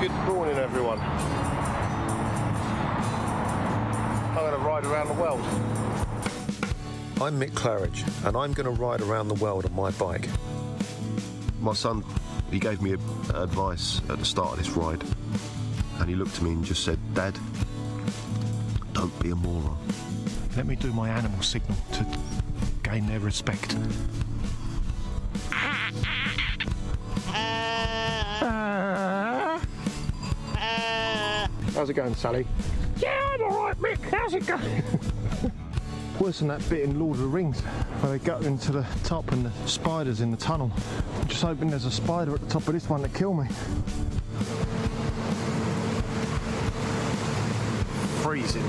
Good morning, everyone. I'm going to ride around the world. I'm Mick Claridge, and I'm going to ride around the world on my bike. My son, he gave me advice at the start of this ride, and he looked at me and just said, "Dad, don't be a moron." Let me do my animal signal to gain their respect. How's it going, Sally? Yeah, I'm alright, Mick. How's it going? Worse than that bit in Lord of the Rings where they go into the top and the spiders in the tunnel. I'm just hoping there's a spider at the top of this one to kill me. Freezing.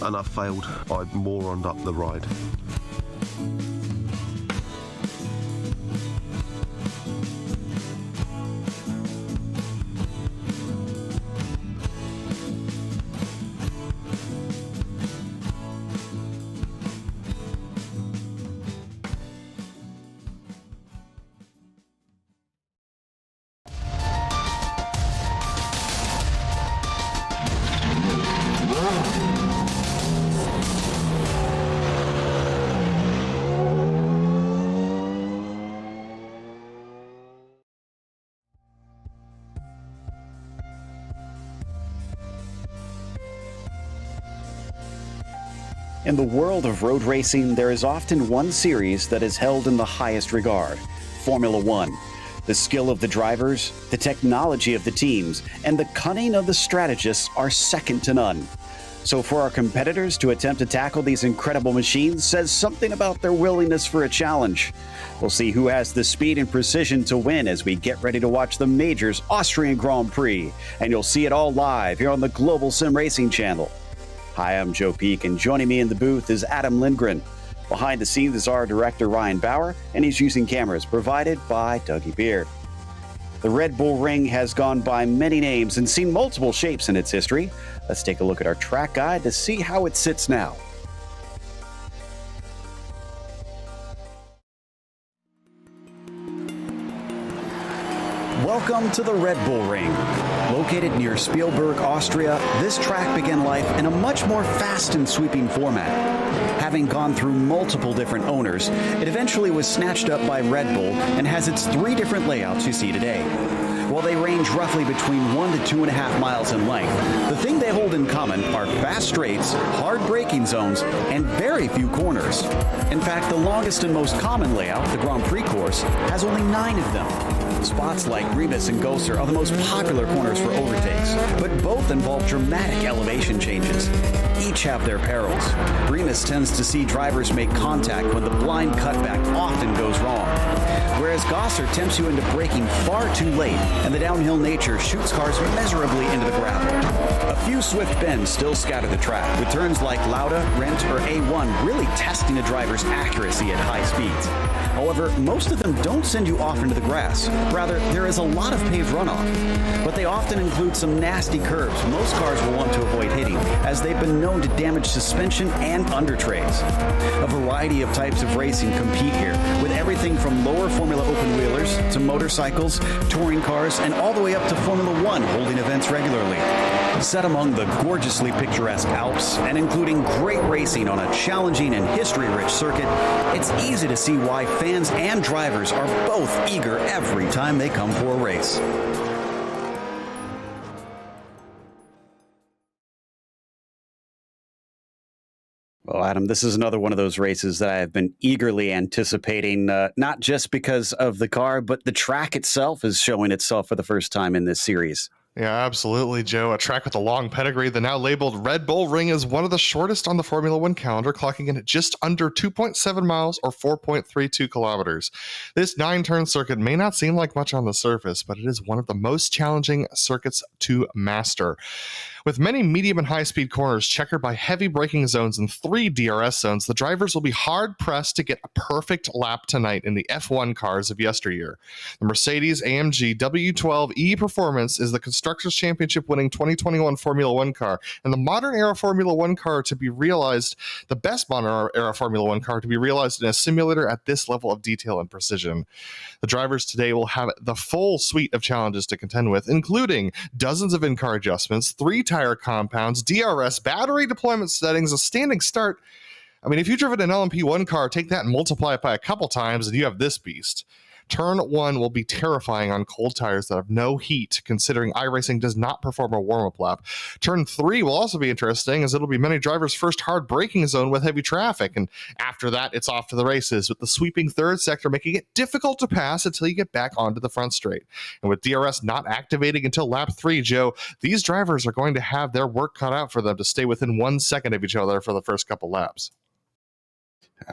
And I failed. I moroned up the ride. In the world of road racing, there is often one series that is held in the highest regard: Formula One. The skill of the drivers, the technology of the teams, and the cunning of the strategists are second to none. So for our competitors to attempt to tackle these incredible machines says something about their willingness for a challenge. We'll see who has the speed and precision to win as we get ready to watch the Majors Austrian Grand Prix, and you'll see it all live here on the Global Sim Racing channel. Hi, I'm Joe Peak, and joining me in the booth is Adam Lindgren. Behind the scenes is our director, Ryan Bauer, and he's using cameras provided by Dougie Beard. The Red Bull Ring has gone by many names and seen multiple shapes in its history. Let's take a look at our track guide to see how it sits now. Welcome to the Red Bull Ring. Located near Spielberg, Austria, this track began life in a much more fast and sweeping format. Having gone through multiple different owners, it eventually was snatched up by Red Bull and has its 3 different layouts you see today. While they range roughly between 1 to 2.5 miles in length, the thing they hold in common are fast straights, hard braking zones, and very few corners. In fact, the longest and most common layout, the Grand Prix course, has only 9 of them. Spots like Remus and Gosser are the most popular corners for overtakes, but both involve dramatic elevation changes. Each have their perils. Remus tends to see drivers make contact when the blind cutback often goes wrong, whereas Gosser tempts you into braking far too late, and the downhill nature shoots cars miserably into the gravel. A few swift bends still scatter the track, with turns like Lauda, Rent, or A1 really testing a driver's accuracy at high speeds. However, most of them don't send you off into the grass. Rather, there is a lot of paved runoff. But they often include some nasty curves most cars will want to avoid hitting, as they've been known to damage suspension and undertrays. A variety of types of racing compete here, with everything from lower Formula open-wheelers to motorcycles, touring cars, and all the way up to Formula One holding events regularly. Set among the gorgeously picturesque Alps, and including great racing on a challenging and history-rich circuit, it's easy to see why fans and drivers are both eager every time they come for a race. Well, Adam, this is another one of those races that I have been eagerly anticipating, not just because of the car, but the track itself is showing itself for the first time in this series. Yeah, absolutely, Joe. A track with a long pedigree, the now labeled Red Bull Ring is one of the shortest on the Formula One calendar, clocking in at just under 2.7 miles or 4.32 kilometers. This 9-turn circuit may not seem like much on the surface, but it is one of the most challenging circuits to master. With many medium and high-speed corners checkered by heavy braking zones and 3 DRS zones, the drivers will be hard-pressed to get a perfect lap tonight in the F1 cars of yesteryear. The Mercedes-AMG W12E Performance is the Constructors' Championship winning 2021 Formula One car, and the modern-era Formula One car to be realized, the best modern-era Formula One car to be realized in a simulator at this level of detail and precision. The drivers today will have the full suite of challenges to contend with, including dozens of in-car adjustments, 3 tire compounds, DRS, battery deployment settings, a standing start. I mean, if you've driven an LMP1 car, take that and multiply it by a couple times, and you have this beast. Turn 1 will be terrifying on cold tires that have no heat, considering iRacing does not perform a warm-up lap. Turn 3 will also be interesting, as it'll be many drivers' first hard braking zone with heavy traffic, and after that, it's off to the races, with the sweeping third sector making it difficult to pass until you get back onto the front straight. And with DRS not activating until lap 3, Joe, these drivers are going to have their work cut out for them to stay within 1 second of each other for the first couple laps.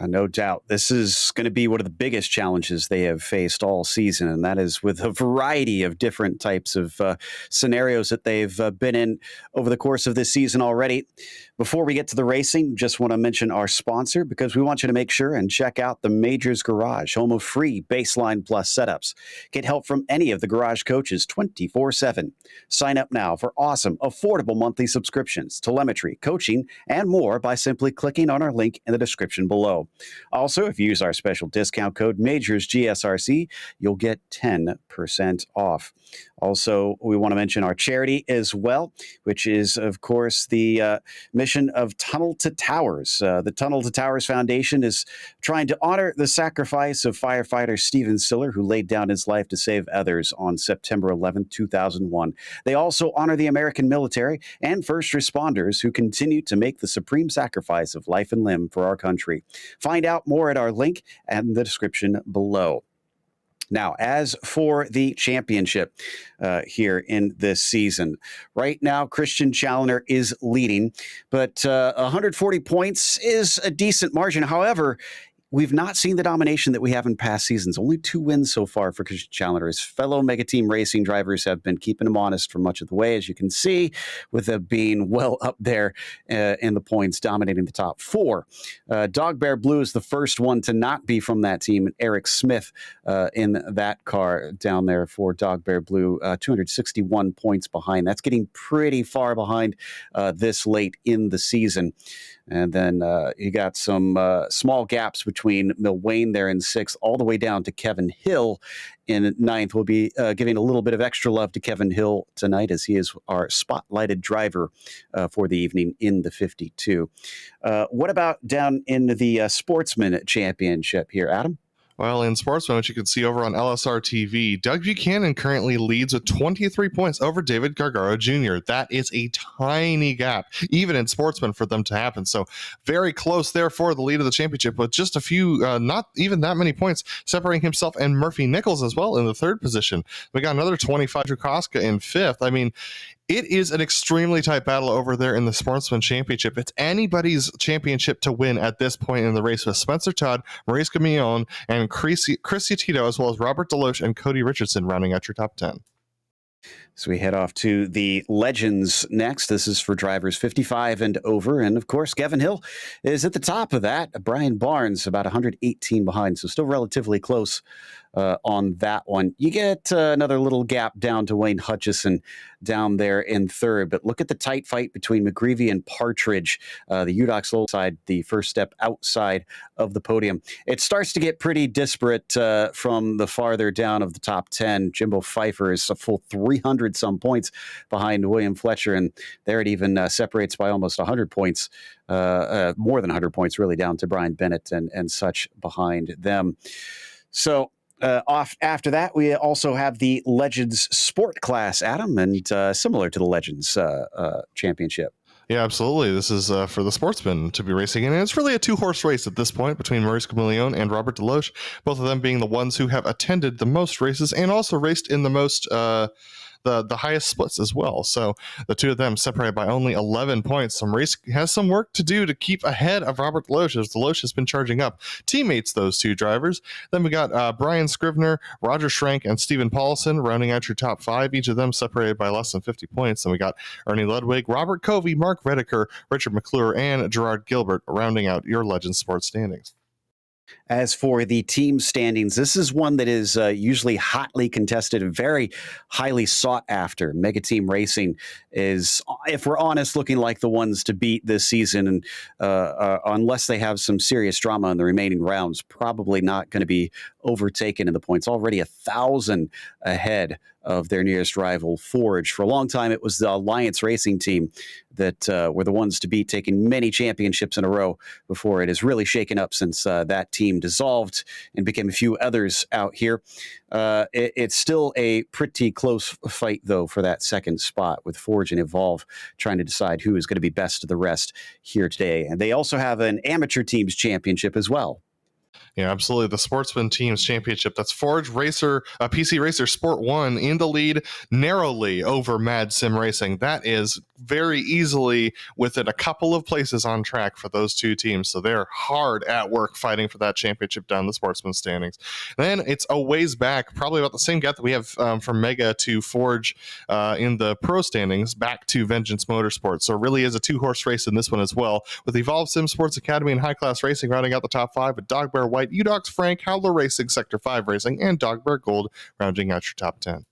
No doubt. This is going to be one of the biggest challenges they have faced all season, and that is with a variety of different types of scenarios that they've been in over the course of this season already. Before we get to the racing, just want to mention our sponsor, because we want you to make sure and check out the Majors Garage, home of free Baseline Plus setups. Get help from any of the garage coaches 24/7. Sign up now for awesome, affordable monthly subscriptions, telemetry, coaching, and more by simply clicking on our link in the description below. Also, if you use our special discount code MajorsGSRC, you'll get 10% off. Also, we want to mention our charity as well, which is, of course, the mission of Tunnel to Towers. The Tunnel to Towers Foundation is trying to honor the sacrifice of firefighter Stephen Siller, who laid down his life to save others on September 11, 2001. They also honor the American military and first responders who continue to make the supreme sacrifice of life and limb for our country. Find out more at our link and the description below. Now, as for the championship here in this season, right now, Christian Challoner is leading, but 140 points is a decent margin. However, we've not seen the domination that we have in past seasons. Only 2 wins so far for Christian Challoner. His fellow Mega Team Racing drivers have been keeping him honest for much of the way, as you can see, with them being well up there in the points, dominating the top 4. Dog Bear Blue is the first one to not be from that team, and Eric Smith in that car down there for Dog Bear Blue, 261 points behind. That's getting pretty far behind this late in the season. And then you got some small gaps between Milwain there in 6th, all the way down to Kevin Hill in 9th. We'll be giving a little bit of extra love to Kevin Hill tonight, as he is our spotlighted driver for the evening in the 52. What about down in the Sportsman Championship here, Adam? Well, in Sportsman, which you can see over on LSR TV, Doug Buchanan currently leads with 23 points over David Gargaro Jr. That is a tiny gap, even in Sportsman, for them to happen. So very close there for the lead of the championship, with just a few, not even that many points, separating himself and Murphy Nichols as well in the 3rd position. We got another 25, Drew Koska in 5th. I mean, it is an extremely tight battle over there in the Sportsman Championship. It's anybody's championship to win at this point in the race, with Spencer Todd, Maurice Gamillon, and Chris Tito, as well as Robert Deloche and Cody Richardson rounding out your top 10. So we head off to the Legends next. This is for drivers 55 and over. And, of course, Kevin Hill is at the top of that. Brian Barnes about 118 behind, so still relatively close on that one. You get another little gap down to Wayne Hutchison down there in 3rd. But look at the tight fight between McGreevy and Partridge. The UDOX side, the first step outside of the podium. It starts to get pretty disparate from the farther down of the top 10. Jimbo Pfeiffer is a full 300-some points behind William Fletcher, and there it even separates by almost 100 points, more than 100 points, really, down to Brian Bennett and such behind them. So off after that, we also have the Legends Sport class, Adam, and similar to the Legends Championship. Yeah, absolutely. This is for the Sportsman to be racing in, and it's really a 2-horse race at this point between Maurice Gamillon and Robert Deloche, both of them being the ones who have attended the most races and also raced in the most the highest splits as well. So the two of them separated by only 11 points. Race has some work to do to keep ahead of Robert Deloche, as Deloche has been charging up teammates, those two drivers. Then we got Brian Scrivener, Roger Schrank, and Stephen Paulson rounding out your top five, each of them separated by less than 50 points. Then we got Ernie Ludwig, Robert Covey, Mark Redeker, Richard McClure, and Gerard Gilbert rounding out your Legend Sports standings. As for the team standings, this is one that is usually hotly contested and very highly sought after. Mega Team Racing is, if we're honest, looking like the ones to beat this season. And unless they have some serious drama in the remaining rounds, probably not going to be overtaken in the points. Already 1,000 ahead of their nearest rival, Forge. For a long time, it was the Alliance Racing team that were the ones to beat, taking many championships in a row before it has really shaken up since that team dissolved and became a few others out here. It's still a pretty close fight, though, for that second spot, with Forge and Evolve trying to decide who is going to be best of the rest here today. And they also have an amateur teams championship as well. Yeah, absolutely. The Sportsman Teams Championship. That's Forge Racer, PC Racer Sport 1 in the lead narrowly over Mad Sim Racing. That is very easily within a couple of places on track for those two teams. So they're hard at work fighting for that championship down the Sportsman standings. Then it's a ways back, probably about the same gap that we have from Mega to Forge in the pro standings, back to Vengeance Motorsport. So it really is a two-horse race in this one as well, with Evolve Sim Sports Academy and High Class Racing rounding out the top five, with Dog Bear White, Udox Frank, Howler Racing, Sector 5 Racing, and Dog Bear Gold rounding out your top 10.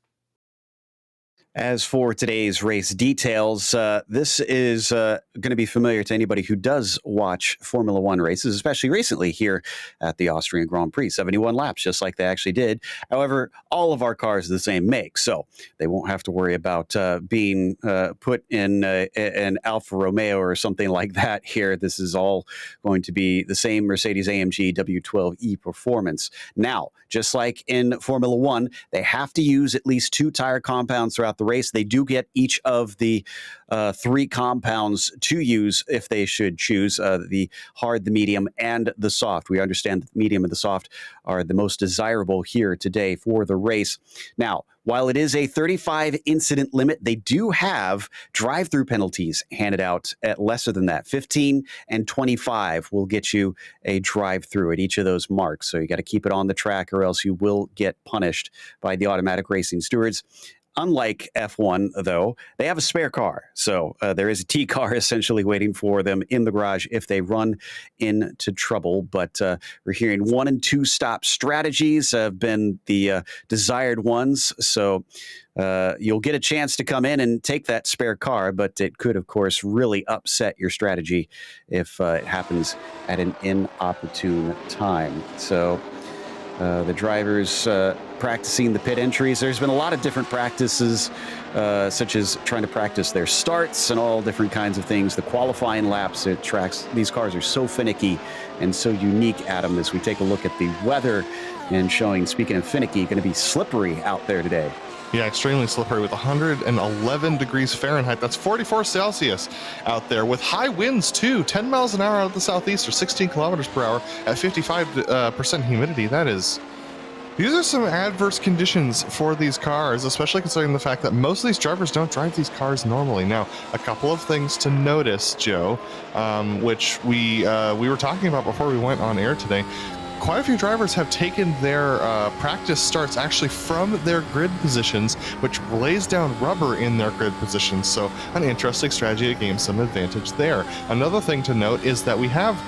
As for today's race details, this is going to be familiar to anybody who does watch Formula One races, especially recently here at the Austrian Grand Prix. 71 laps, just like they actually did. However, all of our cars are the same make, so they won't have to worry about being put in an Alfa Romeo or something like that here. This is all going to be the same Mercedes-AMG W12E performance. Now, just like in Formula One, they have to use at least 2 tire compounds throughout the race. They do get each of the 3 compounds to use if they should choose the hard, the medium, and the soft. We understand that the medium and the soft are the most desirable here today for the race. Now, while it is a 35 incident limit, they do have drive-through penalties handed out at lesser than that. 15 and 25 will get you a drive-through at each of those marks. So you got to keep it on the track or else you will get punished by the automatic racing stewards. Unlike F1, though, they have a spare car. So there is a T car essentially waiting for them in the garage if they run into trouble. But we're hearing 1 and 2 stop strategies have been the desired ones. So you'll get a chance to come in and take that spare car, but it could, of course, really upset your strategy if it happens at an inopportune time. So the drivers practicing the pit entries. There's been a lot of different practices, such as trying to practice their starts and all different kinds of things. The qualifying laps at tracks, these cars are so finicky and so unique, Adam, as we take a look at the weather and showing, speaking of finicky, going to be slippery out there today. Yeah, extremely slippery with 111 degrees Fahrenheit. That's 44 Celsius out there with high winds too. 10 miles an hour out of the southeast or 16 kilometers per hour at 55% humidity. These are some adverse conditions for these cars, especially considering the fact that most of these drivers don't drive these cars normally. Now, a couple of things to notice, Joe, which we were talking about before we went on air today. Quite a few drivers have taken their practice starts actually from their grid positions, which lays down rubber in their grid positions. So an interesting strategy to gain some advantage there. Another thing to note is that we have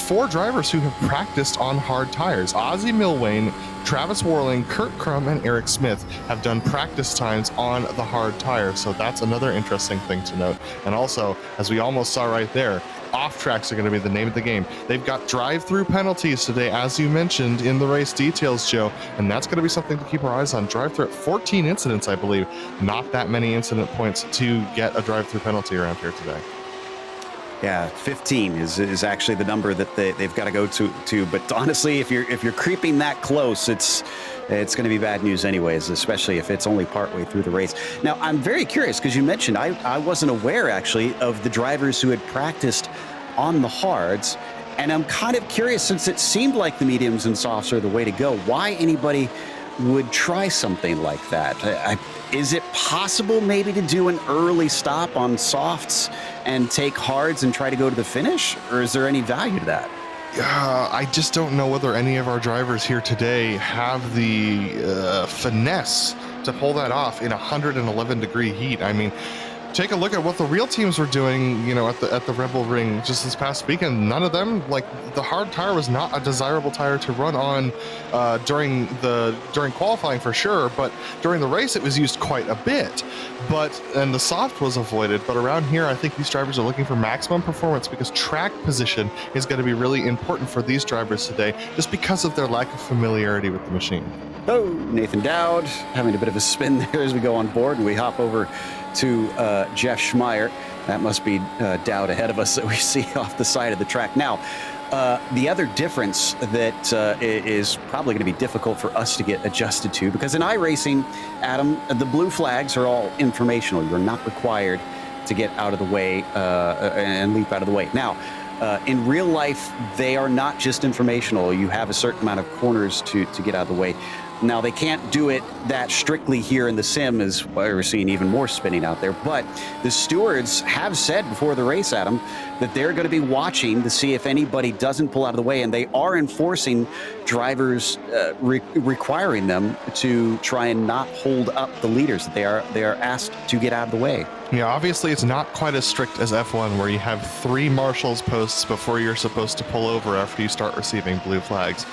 4 drivers who have practiced on hard tires. Ozzy Milwain, Travis Warling, Kurt Crum, and Eric Smith have done practice times on the hard tires. So that's another interesting thing to note. And also, as we almost saw right there, off tracks are going to be the name of the game. They've got drive-through penalties today, as you mentioned in the race details, Joe, and that's going to be something to keep our eyes on. Drive-through at 14 incidents, I believe. Not that many incident points to get a drive-through penalty around here today. Yeah, 15 is actually the number that they've got to go to. But honestly, if you're creeping that close, it's going to be bad news anyways, especially if it's only partway through the race. Now, I'm very curious because you mentioned I wasn't aware actually of the drivers who had practiced on the hards, and I'm kind of curious, since it seemed like the mediums and softs are the way to go, why anybody would try something like that. Is it possible maybe to do an early stop on softs and take hards and try to go to the finish? Or is there any value to that? I just don't know whether any of our drivers here today have the finesse to pull that off in 111-degree heat. I mean, take a look at what the real teams were doing, at the Red Bull Ring just this past weekend. None of them, like, the hard tire was not a desirable tire to run on during qualifying for sure, but during the race it was used quite a bit. And the soft was avoided. But around here, I think these drivers are looking for maximum performance because track position is going to be really important for these drivers today, just because of their lack of familiarity with the machine. Oh, Nathan Dowd having a bit of a spin there as we go on board, and we hop over to Jeff Schmeier. That must be Dowd ahead of us that we see off the side of the track. Now, the other difference that is probably going to be difficult for us to get adjusted to, because in iRacing, Adam, the blue flags are all informational. You're not required to get out of the way and leap out of the way. Now, in real life, they are not just informational. You have a certain amount of corners to get out of the way. Now, they can't do it that strictly here in the sim, as we're seeing even more spinning out there. But the stewards have said before the race, Adam, that they're going to be watching to see if anybody doesn't pull out of the way. And they are enforcing drivers, requiring them to try and not hold up the leaders. They are asked to get out of the way. Yeah, obviously it's not quite as strict as F1, where you have 3 marshals posts before you're supposed to pull over after you start receiving blue flags.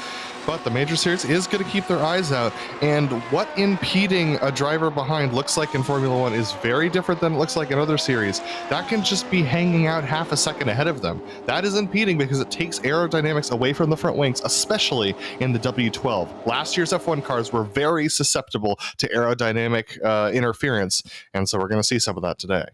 But the Major Series is going to keep their eyes out, and what impeding a driver behind looks like in Formula One is very different than it looks like in other series. That can just be hanging out half a second ahead of them. That is impeding because it takes aerodynamics away from the front wings, especially in the W12. Last year's F1 cars were very susceptible to aerodynamic interference, and so we're going to see some of that today.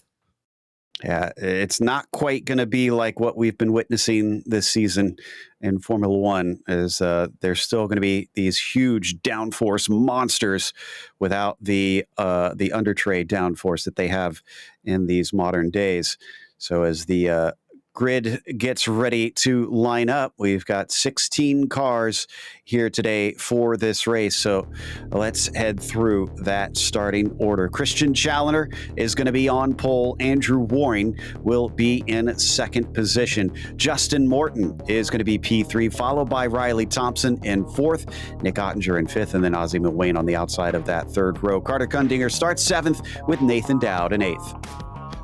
Yeah, it's not quite going to be like what we've been witnessing this season in Formula One, as there's still going to be these huge downforce monsters without the undertray downforce that they have in these modern days. So as the grid gets ready to line up, we've got 16 cars here today for this race. So let's head through that starting order. Christian Challoner is going to be on pole. Andrew Waring will be in second position. Justin Morton is going to be P3, followed by Riley Thompson in fourth, Nick Ottinger in fifth, and then Ozzie Milwane on the outside of that third row. Carter Kundinger starts seventh with Nathan Dowd in eighth.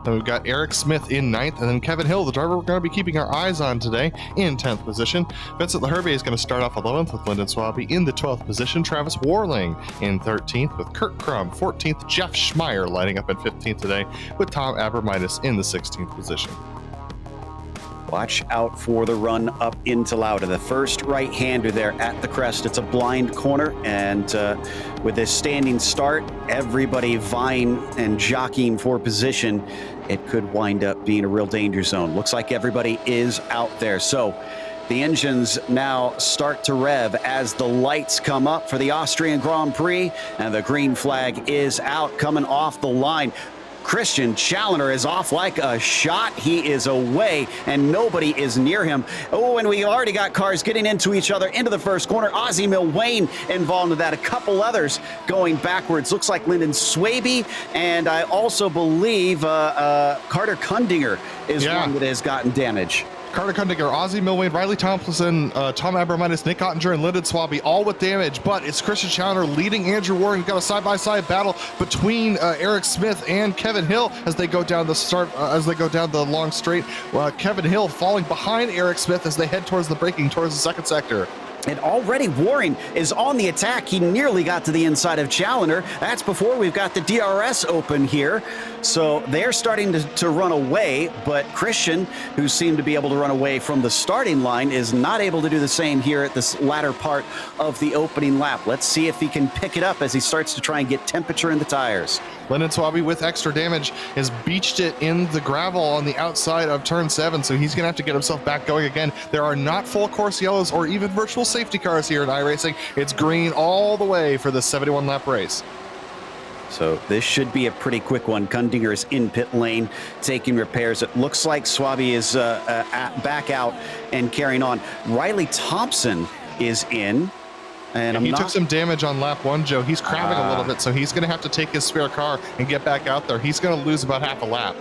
Then we've got Eric Smith in ninth, and then Kevin Hill, the driver we're going to be keeping our eyes on today, in 10th position. Vincent Leherbe is going to start off 11th with Lyndon Swaby in the 12th position. Travis Warling in 13th with Kurt Crum, 14th. Jeff Schmeier lining up in 15th today with Tom Abramitis in the 16th position. Watch out for the run up into Lauda. The first right-hander there at the crest. It's a blind corner, and with this standing start, everybody vying and jockeying for position, it could wind up being a real danger zone. Looks like everybody is out there. So the engines now start to rev as the lights come up for the Austrian Grand Prix, and the green flag is out, coming off the line. Christian Challoner is off like a shot. He is away, and nobody is near him. Oh, and we already got cars getting into each other into the first corner. Ozzie Milwane involved in that. A couple others going backwards. Looks like Lyndon Swaby, and I also believe Carter Kundinger is one that has gotten damage. Carter Kundinger, Ozzie Milwane, Riley Thompson, Tom Abramitis, Nick Ottinger, and Lyndon Swaby, all with damage. But it's Christian Challoner leading Andrew Waring. You've got a side-by-side battle between Eric Smith and Kevin Hill as they go down the long straight. Kevin Hill falling behind Eric Smith as they head towards the braking, towards the second sector. And already Waring is on the attack. He nearly got to the inside of Challoner. That's before we've got the DRS open here. So they're starting to run away, but Christian, who seemed to be able to run away from the starting line, is not able to do the same here at this latter part of the opening lap. Let's see if he can pick it up as he starts to try and get temperature in the tires. Lyndon Swaby, with extra damage, has beached it in the gravel on the outside of turn 7, so he's going to have to get himself back going again. There are not full course yellows or even virtual safety cars here in iRacing. It's green all the way for the 71-lap race. So this should be a pretty quick one. Kundinger is in pit lane taking repairs. It looks like Swaby is back out and carrying on. Riley Thompson is in. And he took some damage on lap 1, Joe. He's crabbing a little bit, so he's going to have to take his spare car and get back out there. He's going to lose about half a lap.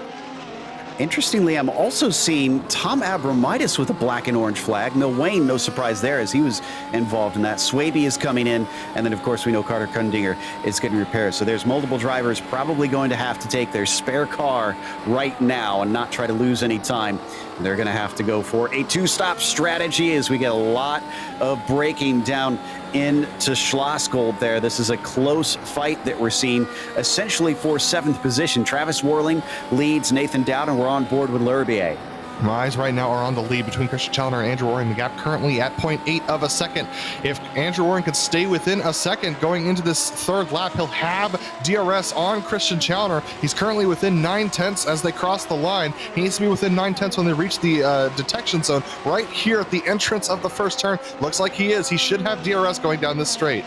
Interestingly, I'm also seeing Tom Abramitis with a black and orange flag. Mill Wayne, no surprise there, as he was involved in that. Swaby is coming in, and then, of course, we know Carter Kundinger is getting repaired. So there's multiple drivers probably going to have to take their spare car right now and not try to lose any time. They're going to have to go for a two-stop strategy as we get a lot of braking down into Schlossgold there. This is a close fight that we're seeing essentially for 7th position. Travis Worling leads Nathan Dowd, and we're on board with L'Herbier. My eyes right now are on the lead between Christian Challoner and Andrew Warren. The gap currently at 0.8 of a second. If Andrew Warren could stay within a second going into this 3rd lap, he'll have DRS on Christian Challoner. He's currently within 9/10 as they cross the line. He needs to be within 9/10 when they reach the detection zone right here at the entrance of the first turn. Looks like he is. He should have DRS going down this straight.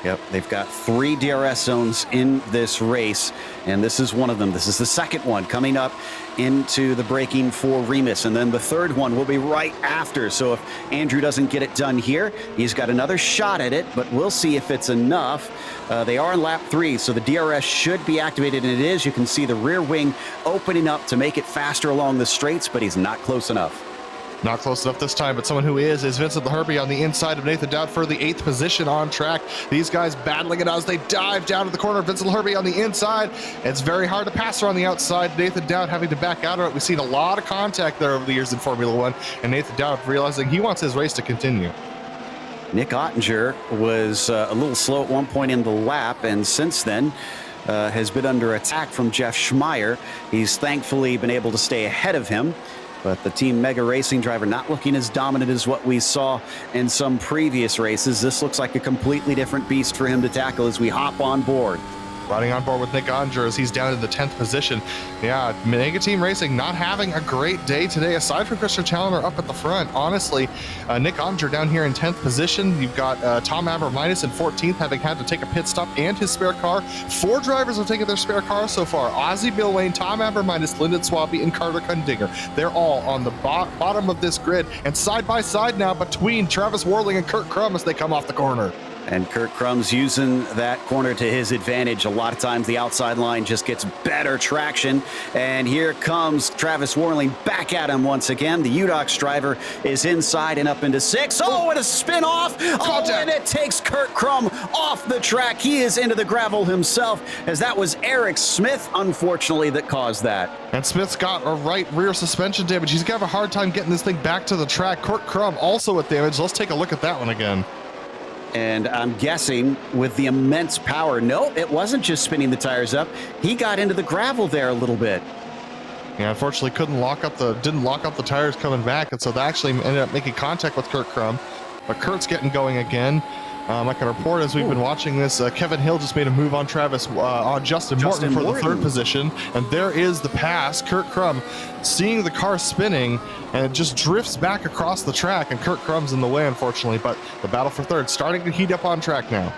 Yep, they've got 3 DRS zones in this race, and this is one of them. This is the second one coming up into the braking for Remus, and then the 3rd one will be right after. So if Andrew doesn't get it done here, he's got another shot at it, but we'll see if it's enough. They are in lap 3, so the DRS should be activated, and it is. You can see the rear wing opening up to make it faster along the straights, but he's not close enough. Not close enough this time, but someone who is Vincent L'Herbier on the inside of Nathan Dowd for the 8th position on track. These guys battling it as they dive down to the corner. Vincent L'Herbier on the inside. It's very hard to pass her on the outside. Nathan Dowd having to back out of it. We've seen a lot of contact there over the years in Formula One, and Nathan Dowd realizing he wants his race to continue. Nick Ottinger was a little slow at one point in the lap, and since then has been under attack from Jeff Schmeier. He's thankfully been able to stay ahead of him. But the Team Mega Racing driver not looking as dominant as what we saw in some previous races. This looks like a completely different beast for him to tackle as we hop on board. Riding on board with Nick Ottinger as he's down in the 10th position. Yeah, Mega Team Racing not having a great day today, aside from Christian Challoner up at the front. Honestly, Nick Ottinger down here in 10th position. You've got Tom Abramitis in 14th, having had to take a pit stop and his spare car. 4 drivers have taken their spare cars so far. Ozzy Bill Wayne, Tom Abramitis, Lyndon Swaby, and Carter Kundinger. They're all on the bottom of this grid, and side by side now between Travis Worling and Kurt Crum as they come off the corner. And Kurt Crum's using that corner to his advantage. A lot of times the outside line just gets better traction. And here comes Travis Worling back at him once again. The UDOX driver is inside and up into 6. Oh, and a spin off. Oh, and it takes Kurt Crum off the track. He is into the gravel himself, as that was Eric Smith, unfortunately, that caused that. And Smith's got a right rear suspension damage. He's going to have a hard time getting this thing back to the track. Kurt Crum also with damage. Let's take a look at that one again. And I'm guessing with the immense power, no, it wasn't just spinning the tires up. He got into the gravel there a little bit. Yeah, unfortunately didn't lock up the tires coming back, and so they actually ended up making contact with Kurt Crum. But Kurt's getting going again. I can report as we've been watching this, Kevin Hill just made a move on Justin Morton for the 3rd position, and there is the pass. Kurt Crum seeing the car spinning, and it just drifts back across the track, and Kurt Crum's in the way, unfortunately, but the battle for 3rd starting to heat up on track now.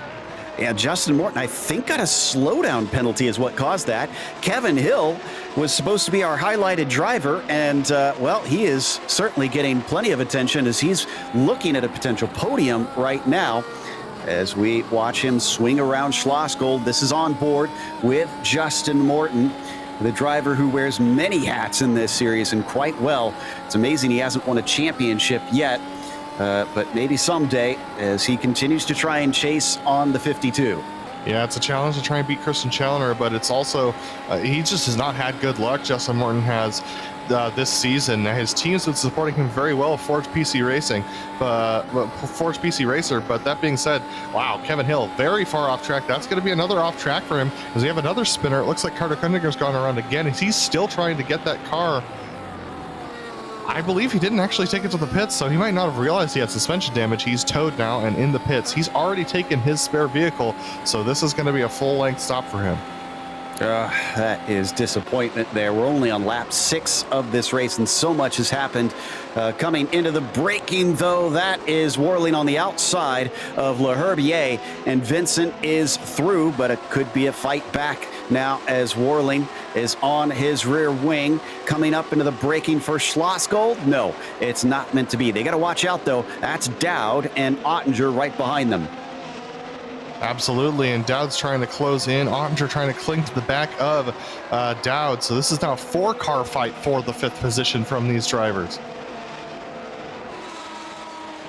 Yeah, Justin Morton, I think, got a slowdown penalty is what caused that. Kevin Hill was supposed to be our highlighted driver, and, well, he is certainly getting plenty of attention as he's looking at a potential podium right now. As we watch him swing around Schlossgold. This is on board with Justin Morton, the driver who wears many hats in this series, and quite well. It's amazing he hasn't won a championship yet, but maybe someday as he continues to try and chase on the 52. Yeah, it's a challenge to try and beat Christian Challoner, but it's also, he just has not had good luck. Justin Morton has this season. His team's been supporting him very well, Forged PC Racing, Forged PC Racer. But that being said, wow, Kevin Hill, very far off track. That's going to be another off track for him as we have another spinner. It looks like Carter Kundiger's gone around again, and he's still trying to get that car. I believe he didn't actually take it to the pits, so he might not have realized he had suspension damage. He's towed now and in the pits. He's already taken his spare vehicle, so this is going to be a full-length stop for him. That is disappointment there. We're only on lap 6 of this race, and so much has happened. Coming into the braking, though, that is Warling on the outside of Le Herbier, and Vincent is through, but it could be a fight back now as Warling is on his rear wing. Coming up into the braking for Schlossgold. No, it's not meant to be. They got to watch out, though. That's Dowd and Ottinger right behind them. Absolutely, and Dowd's trying to close in. Ottinger trying to cling to the back of Dowd. So this is now a 4-car fight for the 5th position from these drivers.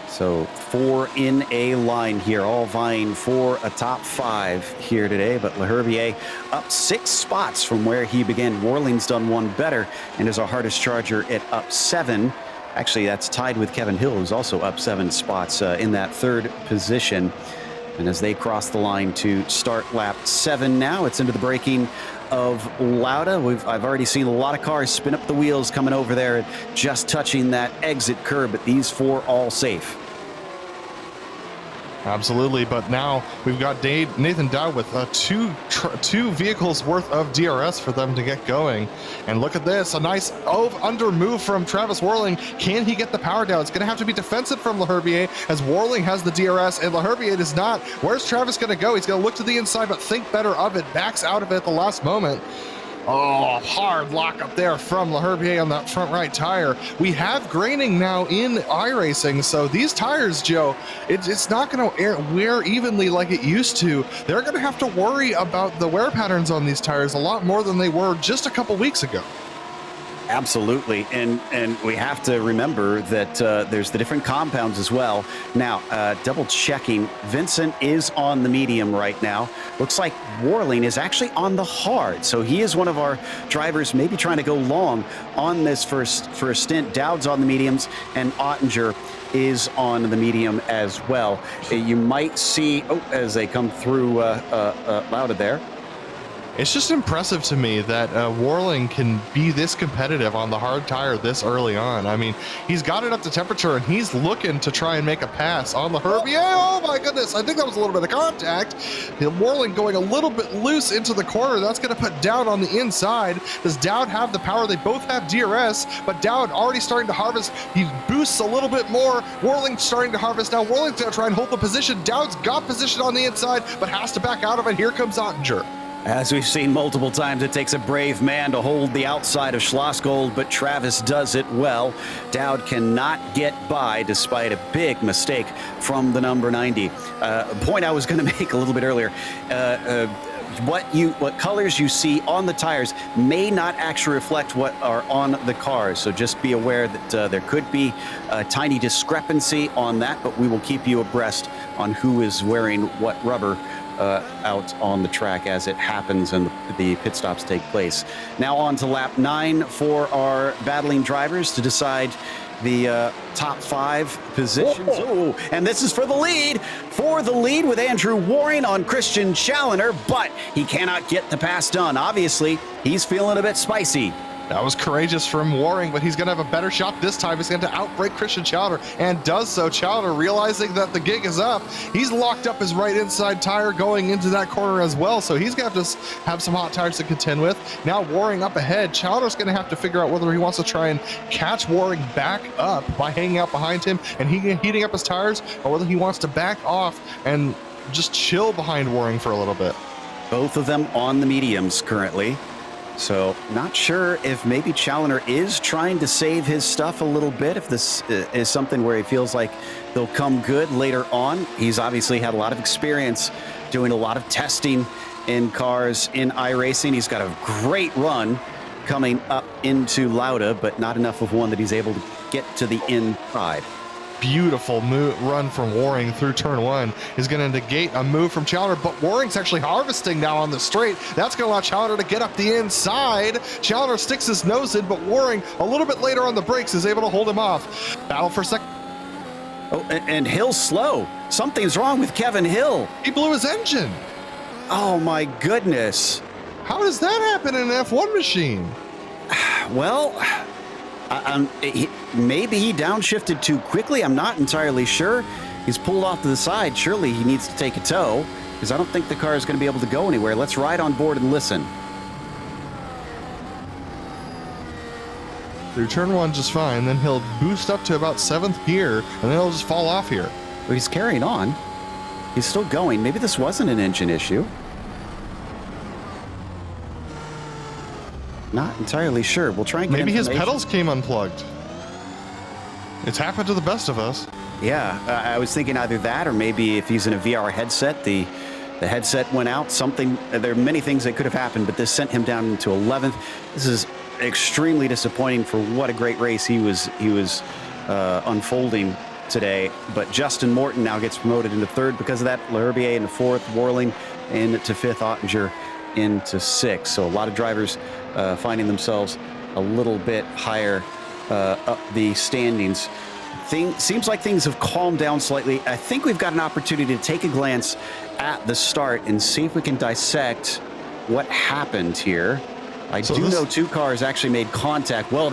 So 4 in a line here, all vying for a top 5 here today. But Le Herbier up 6 spots from where he began. Warling's done one better and is our hardest charger at up 7. Actually, that's tied with Kevin Hill, who's also up 7 spots in that 3rd position. And as they cross the line to start lap 7 now, it's into the braking of Lauda. I've already seen a lot of cars spin up the wheels coming over there and just touching that exit curb, but these 4 all safe. Absolutely, but now we've got Nathan Dowd with two vehicles worth of DRS for them to get going. And look at this, a nice under move from Travis Warling. Can he get the power down? It's going to have to be defensive from Le Herbier, as Warling has the DRS and Le Herbier does not. Where's Travis going to go? He's going to look to the inside, but think better of it. Backs out of it at the last moment. Oh, hard lock up there from Le Herbier on that front right tire. We have graining now in iRacing, so these tires, Joe, it's not going to wear evenly like it used to. They're going to have to worry about the wear patterns on these tires a lot more than they were just a couple weeks ago. Absolutely, and we have to remember that there's the different compounds as well. Now, double checking, Vincent is on the medium right now. Looks like Warling is actually on the hard, so he is one of our drivers maybe trying to go long on this for a stint. Dowd's on the mediums, and Ottinger is on the medium as well. You might see, as they come through Lauda there. It's just impressive to me that Warling can be this competitive on the hard tire this early on. I mean, he's got it up to temperature, and he's looking to try and make a pass on the Herbier. Oh my goodness, I think that was a little bit of contact. Warling going a little bit loose into the corner. That's going to put Dowd on the inside. Does Dowd have the power? They both have DRS, but Dowd already starting to harvest. He boosts a little bit more. Warling starting to harvest. Now Warling's going to try and hold the position. Dowd's got position on the inside, but has to back out of it. Here comes Ottinger. As we've seen multiple times, it takes a brave man to hold the outside of Schlossgold, but Travis does it well. Dowd cannot get by despite a big mistake from the number 90. A point I was going to make a little bit earlier. What colors you see on the tires may not actually reflect what are on the cars. So just be aware that there could be a tiny discrepancy on that, but we will keep you abreast on who is wearing what rubber out on the track as it happens and the pit stops take place. Now on to lap 9 for our battling drivers to decide the top 5 positions. Oh, and this is for the lead. For the lead with Andrew Warring on Christian Challoner, but he cannot get the pass done. Obviously, he's feeling a bit spicy. That was courageous from Warring, but he's going to have a better shot this time. He's going to outbrake Christian Challoner, and does so. Challoner realizing that the gig is up. He's locked up his right inside tire going into that corner as well, so he's going to have to have some hot tires to contend with. Now Warring up ahead. Challoner's going to have to figure out whether he wants to try and catch Warring back up by hanging out behind him and heating up his tires, or whether he wants to back off and just chill behind Warring for a little bit. Both of them on the mediums currently. So not sure if maybe Challoner is trying to save his stuff a little bit, if this is something where he feels like they'll come good later on. He's obviously had a lot of experience doing a lot of testing in cars in iRacing. He's got a great run coming up into Lauda, but not enough of one that he's able to get to the inside. Beautiful run from Warring through turn 1 is going to negate a move from Challoner, but Warring's actually harvesting now on the straight. That's going to allow Challoner to get up the inside. Challoner sticks his nose in, but Warring a little bit later on the brakes is able to hold him off. Battle for second. Oh, and Hill's slow. Something's wrong with Kevin Hill. He blew his engine. Oh my goodness. How does that happen in an F1 machine? Well, maybe he downshifted too quickly. I'm not entirely sure. He's pulled off to the side. Surely he needs to take a tow, because I don't think the car is going to be able to go anywhere. Let's ride on board and listen. through turn one just fine. Then he'll boost up to about 7th gear, and then he'll just fall off here. But he's carrying on. He's still going. Maybe this wasn't an engine issue. Not entirely sure. We'll try and get Maybe his information. pedals came unplugged. It's happened to the best of us. Yeah, I was thinking either that or maybe if he's in a VR headset, the headset went out. Something. There are many things that could have happened, but this sent him down into 11th. This is extremely disappointing for what a great race he was unfolding today. But Justin Morton now gets promoted into 3rd because of that. L'Herbier into 4th, Worling into 5th, Ottinger into 6th. So a lot of drivers finding themselves a little bit higher up the standings. Seems like things have calmed down slightly. I think we've got an opportunity to take a glance at the start and see if we can dissect what happened here. I do know 2 cars actually made contact. Well,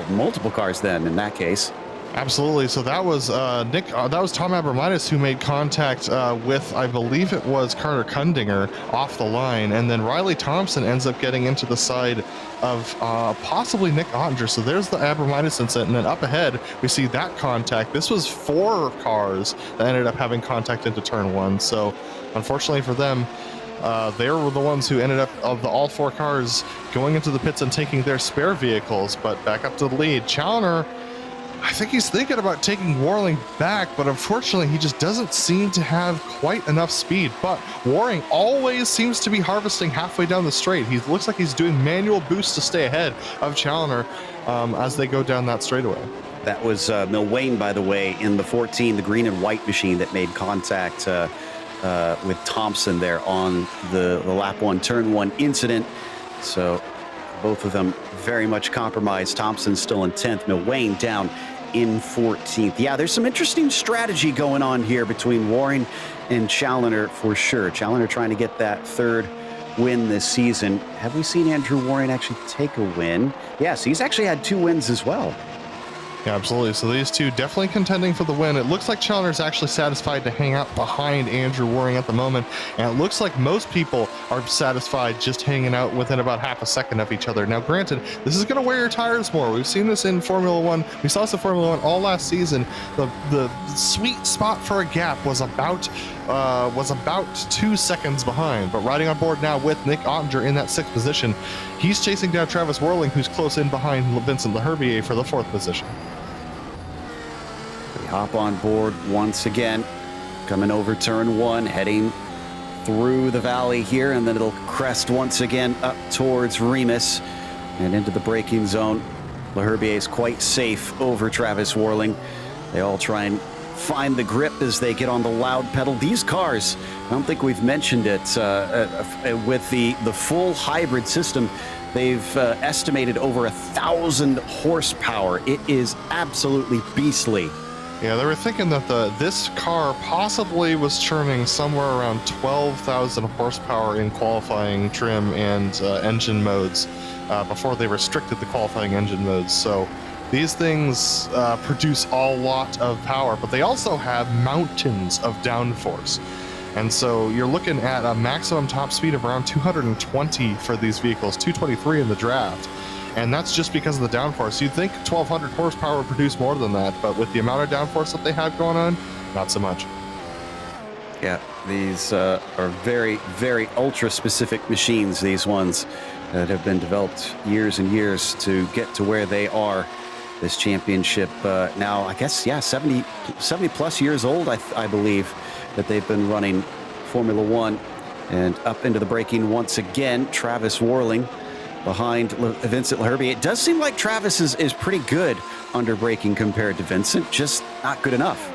multiple cars then in that case. Absolutely. So that was Nick. That was Tom Abramitis who made contact with, I believe it was Carter Kundinger off the line, and then Riley Thompson ends up getting into the side of possibly Nick Ottinger. So there's the Abramitis incident, and then up ahead we see that contact. This was 4 cars that ended up having contact into turn 1. So unfortunately for them, they were the ones who ended up, of the all 4 cars, going into the pits and taking their spare vehicles. But back up to the lead, Challoner. I think he's thinking about taking Worling back, but unfortunately he just doesn't seem to have quite enough speed. But Worling always seems to be harvesting halfway down the straight. He looks like he's doing manual boosts to stay ahead of Challoner as they go down that straightaway. That was Milwain, by the way, in the 14, the green and white machine that made contact with Thompson there on the lap 1, turn 1 incident. So both of them very much compromised. Thompson still in 10th, Milwain down in 14th. Yeah, there's some interesting strategy going on here between Waring and Challoner for sure. Challoner trying to get that 3rd win this season. Have we seen Andrew Waring actually take a win? Yes, he's actually had 2 wins as well. Yeah, absolutely. So these two definitely contending for the win. It looks like Challoner's actually satisfied to hang out behind Andrew Waring at the moment. And it looks like most people are satisfied just hanging out within about half a second of each other. Now, granted, this is going to wear your tires more. We've seen this in Formula One. We saw this in Formula One all last season. The sweet spot for a gap was about 2 seconds behind. But riding on board now with Nick Ottinger in that 6th position, he's chasing down Travis Worling, who's close in behind Vincent L'Herbier for the 4th position. We hop on board once again, coming over turn 1, heading through the valley here, and then it'll crest once again up towards Remus and into the braking zone. L'Herbier is quite safe over Travis Worling. They all try and find the grip as they get on the loud pedal. These cars, I don't think we've mentioned it, with the full hybrid system, they've estimated over 1,000 horsepower. It is absolutely beastly. Yeah, they were thinking that this car possibly was churning somewhere around 12,000 horsepower in qualifying trim and engine modes before they restricted the qualifying engine modes. So these things produce a lot of power, but they also have mountains of downforce. And so you're looking at a maximum top speed of around 220 for these vehicles, 223 in the draft. And that's just because of the downforce. You'd think 1,200 horsepower would produce more than that, but with the amount of downforce that they have going on, not so much. Yeah, these are very, very ultra-specific machines, these ones that have been developed years and years to get to where they are. This championship now, I guess, yeah, 70 plus years old, I believe, that they've been running Formula One. And up into the braking once again, Travis Worling behind Vincent L'Herbier. It does seem like Travis is pretty good under braking compared to Vincent, just not good enough.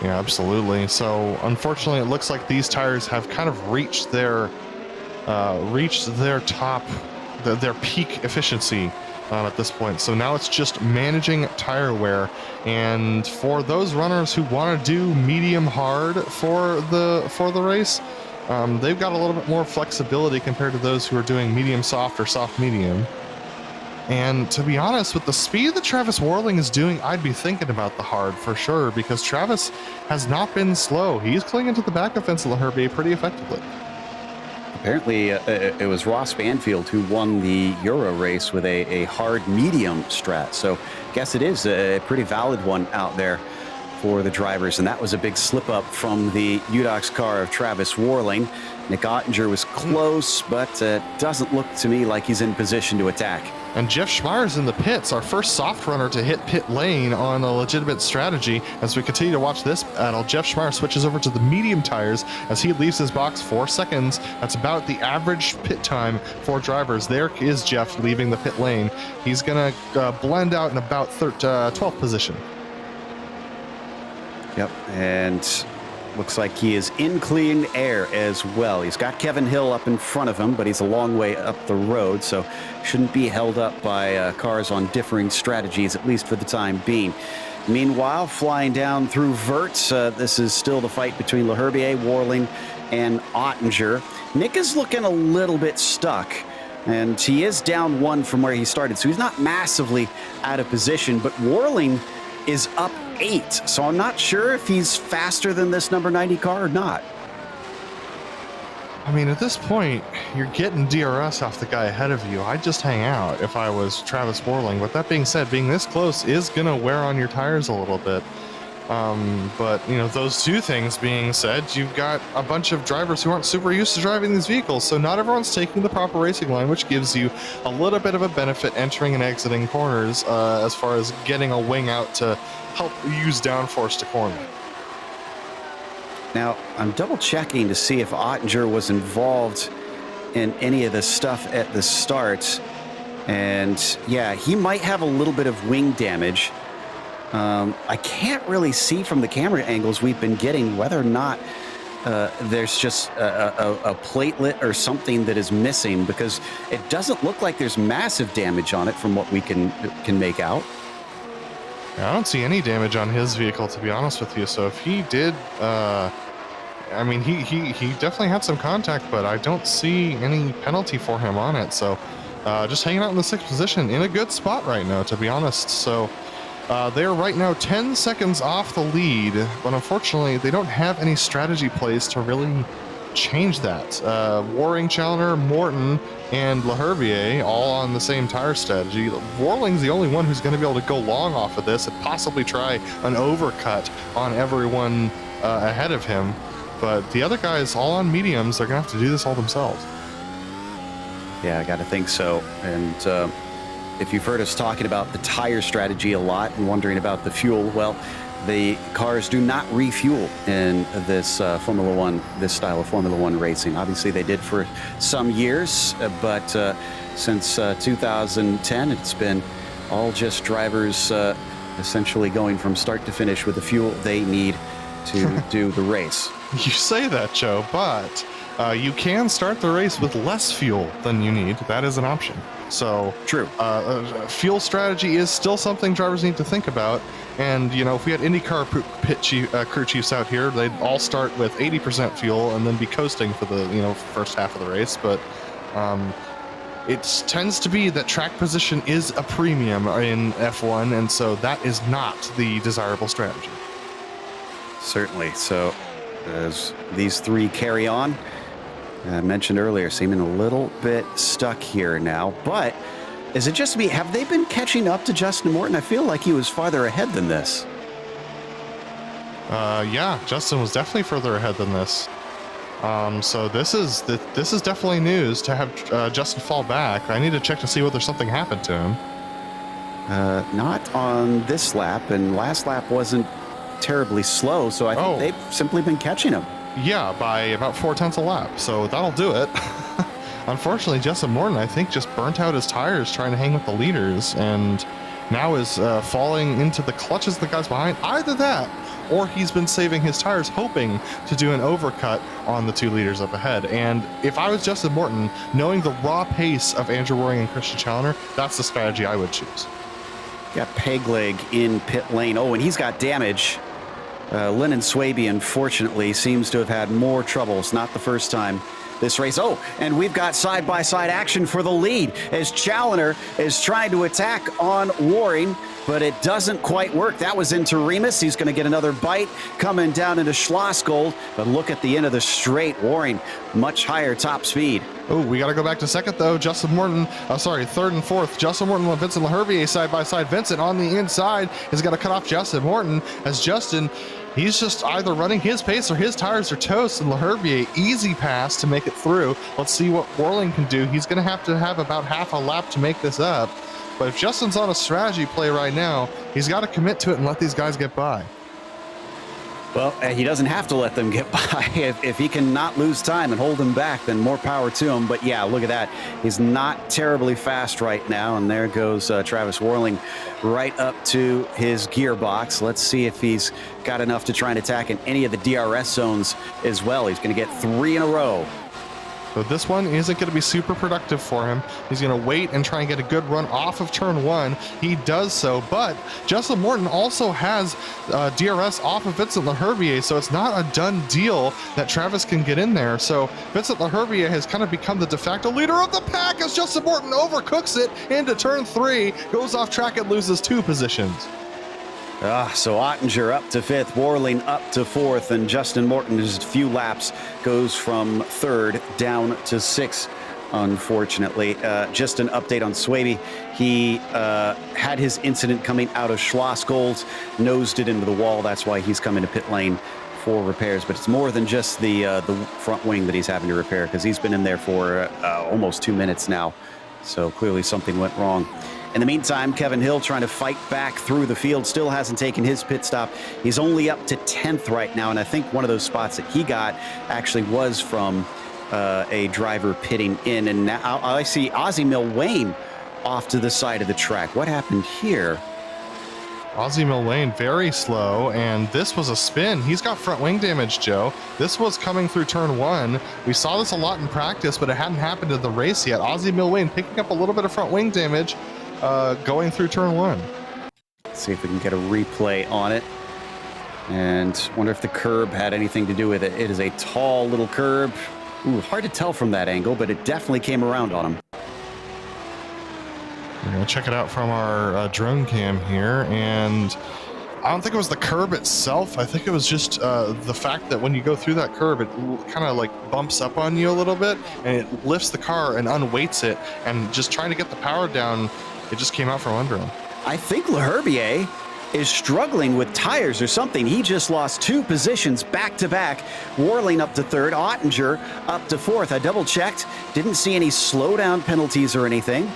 Yeah, absolutely. So unfortunately, it looks like these tires have kind of reached their top, their peak efficiency at this point. So now it's just managing tire wear. And for those runners who want to do medium hard for the race, they've got a little bit more flexibility compared to those who are doing medium soft or soft medium. And to be honest, with the speed that Travis Worling is doing, I'd be thinking about the hard for sure, because Travis has not been slow. He's clinging to the back of Vincent L'Herbier pretty effectively. Apparently, it was Ross Banfield who won the Euro race with a hard medium strat. So I guess it is a pretty valid one out there for the drivers. And that was a big slip up from the UDOX car of Travis Warling. Nick Ottinger was close, but doesn't look to me like he's in position to attack. And Jeff Schmeier's in the pits, our first soft runner to hit pit lane on a legitimate strategy. As we continue to watch this battle, Jeff Schmeier switches over to the medium tires as he leaves his box 4 seconds. That's about the average pit time for drivers. There is Jeff leaving the pit lane. He's going to blend out in about 12th position. Yep, and looks like he is in clean air as well. He's got Kevin Hill up in front of him, but he's a long way up the road, so shouldn't be held up by cars on differing strategies, at least for the time being. Meanwhile, flying down through Verts, this is still the fight between Leherbier, Warling, and Ottinger. Nick is looking a little bit stuck, and he is down 1 from where he started, so he's not massively out of position, but Warling is up 8, so I'm not sure if he's faster than this number 90 car or not. I mean, at this point, you're getting DRS off the guy ahead of you. I'd just hang out if I was Travis Warling. But that being said, being this close is going to wear on your tires a little bit. But, you know, those two things being said, you've got a bunch of drivers who aren't super used to driving these vehicles, so not everyone's taking the proper racing line, which gives you a little bit of a benefit entering and exiting corners as far as getting a wing out to help use downforce to corner. Now, I'm double checking to see if Ottinger was involved in any of this stuff at the start. And yeah, he might have a little bit of wing damage. I can't really see from the camera angles we've been getting whether or not there's just a platelet or something that is missing, because it doesn't look like there's massive damage on it from what we can make out. I don't see any damage on his vehicle, to be honest with you. So if he did, I mean, he definitely had some contact, but I don't see any penalty for him on it. So just hanging out in the 6th position, in a good spot right now, to be honest. So they're right now 10 seconds off the lead, but unfortunately they don't have any strategy plays to really change that. Waring, Challoner, Morton, and Leherbier all on the same tire strategy. Warling's the only one who's going to be able to go long off of this and possibly try an overcut on everyone ahead of him. But the other guys all on mediums, they're going to have to do this all themselves. Yeah, I got to think so. And if you've heard us talking about the tire strategy a lot and wondering about the fuel, well, the cars do not refuel in this Formula One, this style of Formula One racing. Obviously, they did for some years, but since 2010, it's been all just drivers essentially going from start to finish with the fuel they need to do the race. You say that, Joe, but you can start the race with less fuel than you need. That is an option. So true. Fuel strategy is still something drivers need to think about. And, you know, if we had IndyCar crew chiefs out here, they'd all start with 80% fuel and then be coasting for the, you know, first half of the race. But it tends to be that track position is a premium in F1, and so that is not the desirable strategy. Certainly. So as these three carry on, I mentioned earlier, seeming a little bit stuck here now, but is it just me? Have they been catching up to Justin Morton? I feel like he was farther ahead than this. Yeah, Justin was definitely further ahead than this. So this is definitely news to have Justin fall back. I need to check to see whether something happened to him. Not on this lap, and last lap wasn't terribly slow, so I think they've simply been catching him. Yeah, by about 4/10 a lap, so that'll do it. Unfortunately, Justin Morton, I think, just burnt out his tires trying to hang with the leaders, and now is falling into the clutches of the guys behind. Either that, or he's been saving his tires, hoping to do an overcut on the 2 leaders up ahead. And if I was Justin Morton, knowing the raw pace of Andrew Waring and Christian Challoner, that's the strategy I would choose. Got Pegleg in pit lane. Oh, and he's got damage. Lennon Swaby, unfortunately, seems to have had more troubles. Not the first time this race. Oh, and we've got side-by-side action for the lead as Challoner is trying to attack on Waring. but it doesn't quite work. That was into Remus. He's going to get another bite coming down into Schlossgold, but look at the end of the straight. Warring much higher top speed. Oh, we got to go back to second, though. Third and fourth. Justin Morton and Vincent Leherbier side by side. Vincent on the inside is going to cut off Justin Morton, as Justin, he's just either running his pace or his tires are toast, and Leherbier, easy pass to make it through. Let's see what Worling can do. He's going to have about half a lap to make this up. But if Justin's on a strategy play right now, he's got to commit to it and let these guys get by. Well, he doesn't have to let them get by. If he can not lose time and hold them back, then more power to him. But yeah, look at that. He's not terribly fast right now. And there goes Travis Worling right up to his gearbox. Let's see if he's got enough to try and attack in any of the DRS zones as well. He's going to get 3 in a row. So this one isn't going to be super productive for him. He's going to wait and try and get a good run off of turn 1. He does so, but Justin Morton also has DRS off of Vincent Leherbier, so it's not a done deal that Travis can get in there. So Vincent Leherbier has kind of become the de facto leader of the pack as Justin Morton overcooks it into turn 3, goes off track and loses 2 positions. So Ottinger up to 5th, Worling up to 4th, and Justin Morton, his few laps, goes from 3rd down to 6th, unfortunately. Just an update on Swaby. He had his incident coming out of Schlossgold, nosed it into the wall. That's why he's coming to pit lane for repairs. But it's more than just the front wing that he's having to repair, because he's been in there for almost 2 minutes now. So clearly something went wrong. In the meantime, Kevin Hill trying to fight back through the field, still hasn't taken his pit stop. He's only up to 10th right now, and I think one of those spots that he got actually was from a driver pitting in. And now I see Ozzie Milwane off to the side of the track. What happened here? Ozzie Milwane very slow, and this was a spin. He's got front wing damage, Joe. This was coming through turn 1. We saw this a lot in practice, but it hadn't happened in the race yet. Ozzie Milwane picking up a little bit of front wing damage going through turn 1. Let's see if we can get a replay on it. And wonder if the curb had anything to do with it. It is a tall little curb. Ooh, hard to tell from that angle, but it definitely came around on him. We're going to check it out from our drone cam here, and I don't think it was the curb itself. I think it was just the fact that when you go through that curb, it kind of like bumps up on you a little bit, and it lifts the car and unweights it, and just trying to get the power down, it just came out from under him. I think Leherbier is struggling with tires or something. He just lost 2 positions back to back. Worling up to 3rd, Ottinger up to 4th. I double checked, didn't see any slowdown penalties or anything.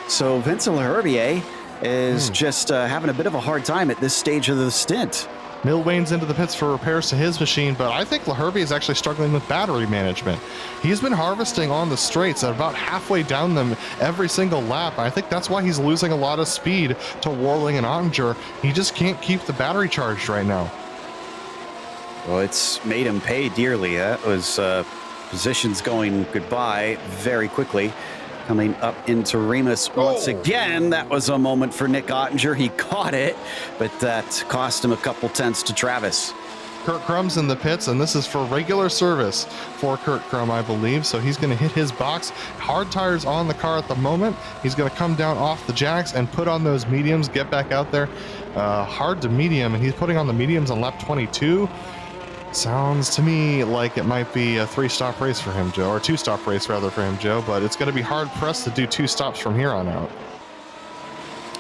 So Vincent Leherbier is just having a bit of a hard time at this stage of the stint. Milwane's into the pits for repairs to his machine, but I think Leherbier is actually struggling with battery management. He's been harvesting on the straights at about halfway down them every single lap. I think that's why he's losing a lot of speed to Worling and Ottinger. He just can't keep the battery charged right now. Well, it's made him pay dearly. That was positions going goodbye very quickly. Coming up into Remus once again. That was a moment for Nick Ottinger. He caught it, but that cost him a couple tenths to Travis. Kurt Crumb's in the pits, and this is for regular service for Kurt Crum, I believe. So he's going to hit his box. Hard tires on the car at the moment. He's going to come down off the jacks and put on those mediums, get back out there. Hard to medium, and he's putting on the mediums on lap 22. Sounds to me like it might be a 3-stop race for him, Joe, or 2-stop race rather for him, Joe, but it's going to be hard pressed to do 2 stops from here on out.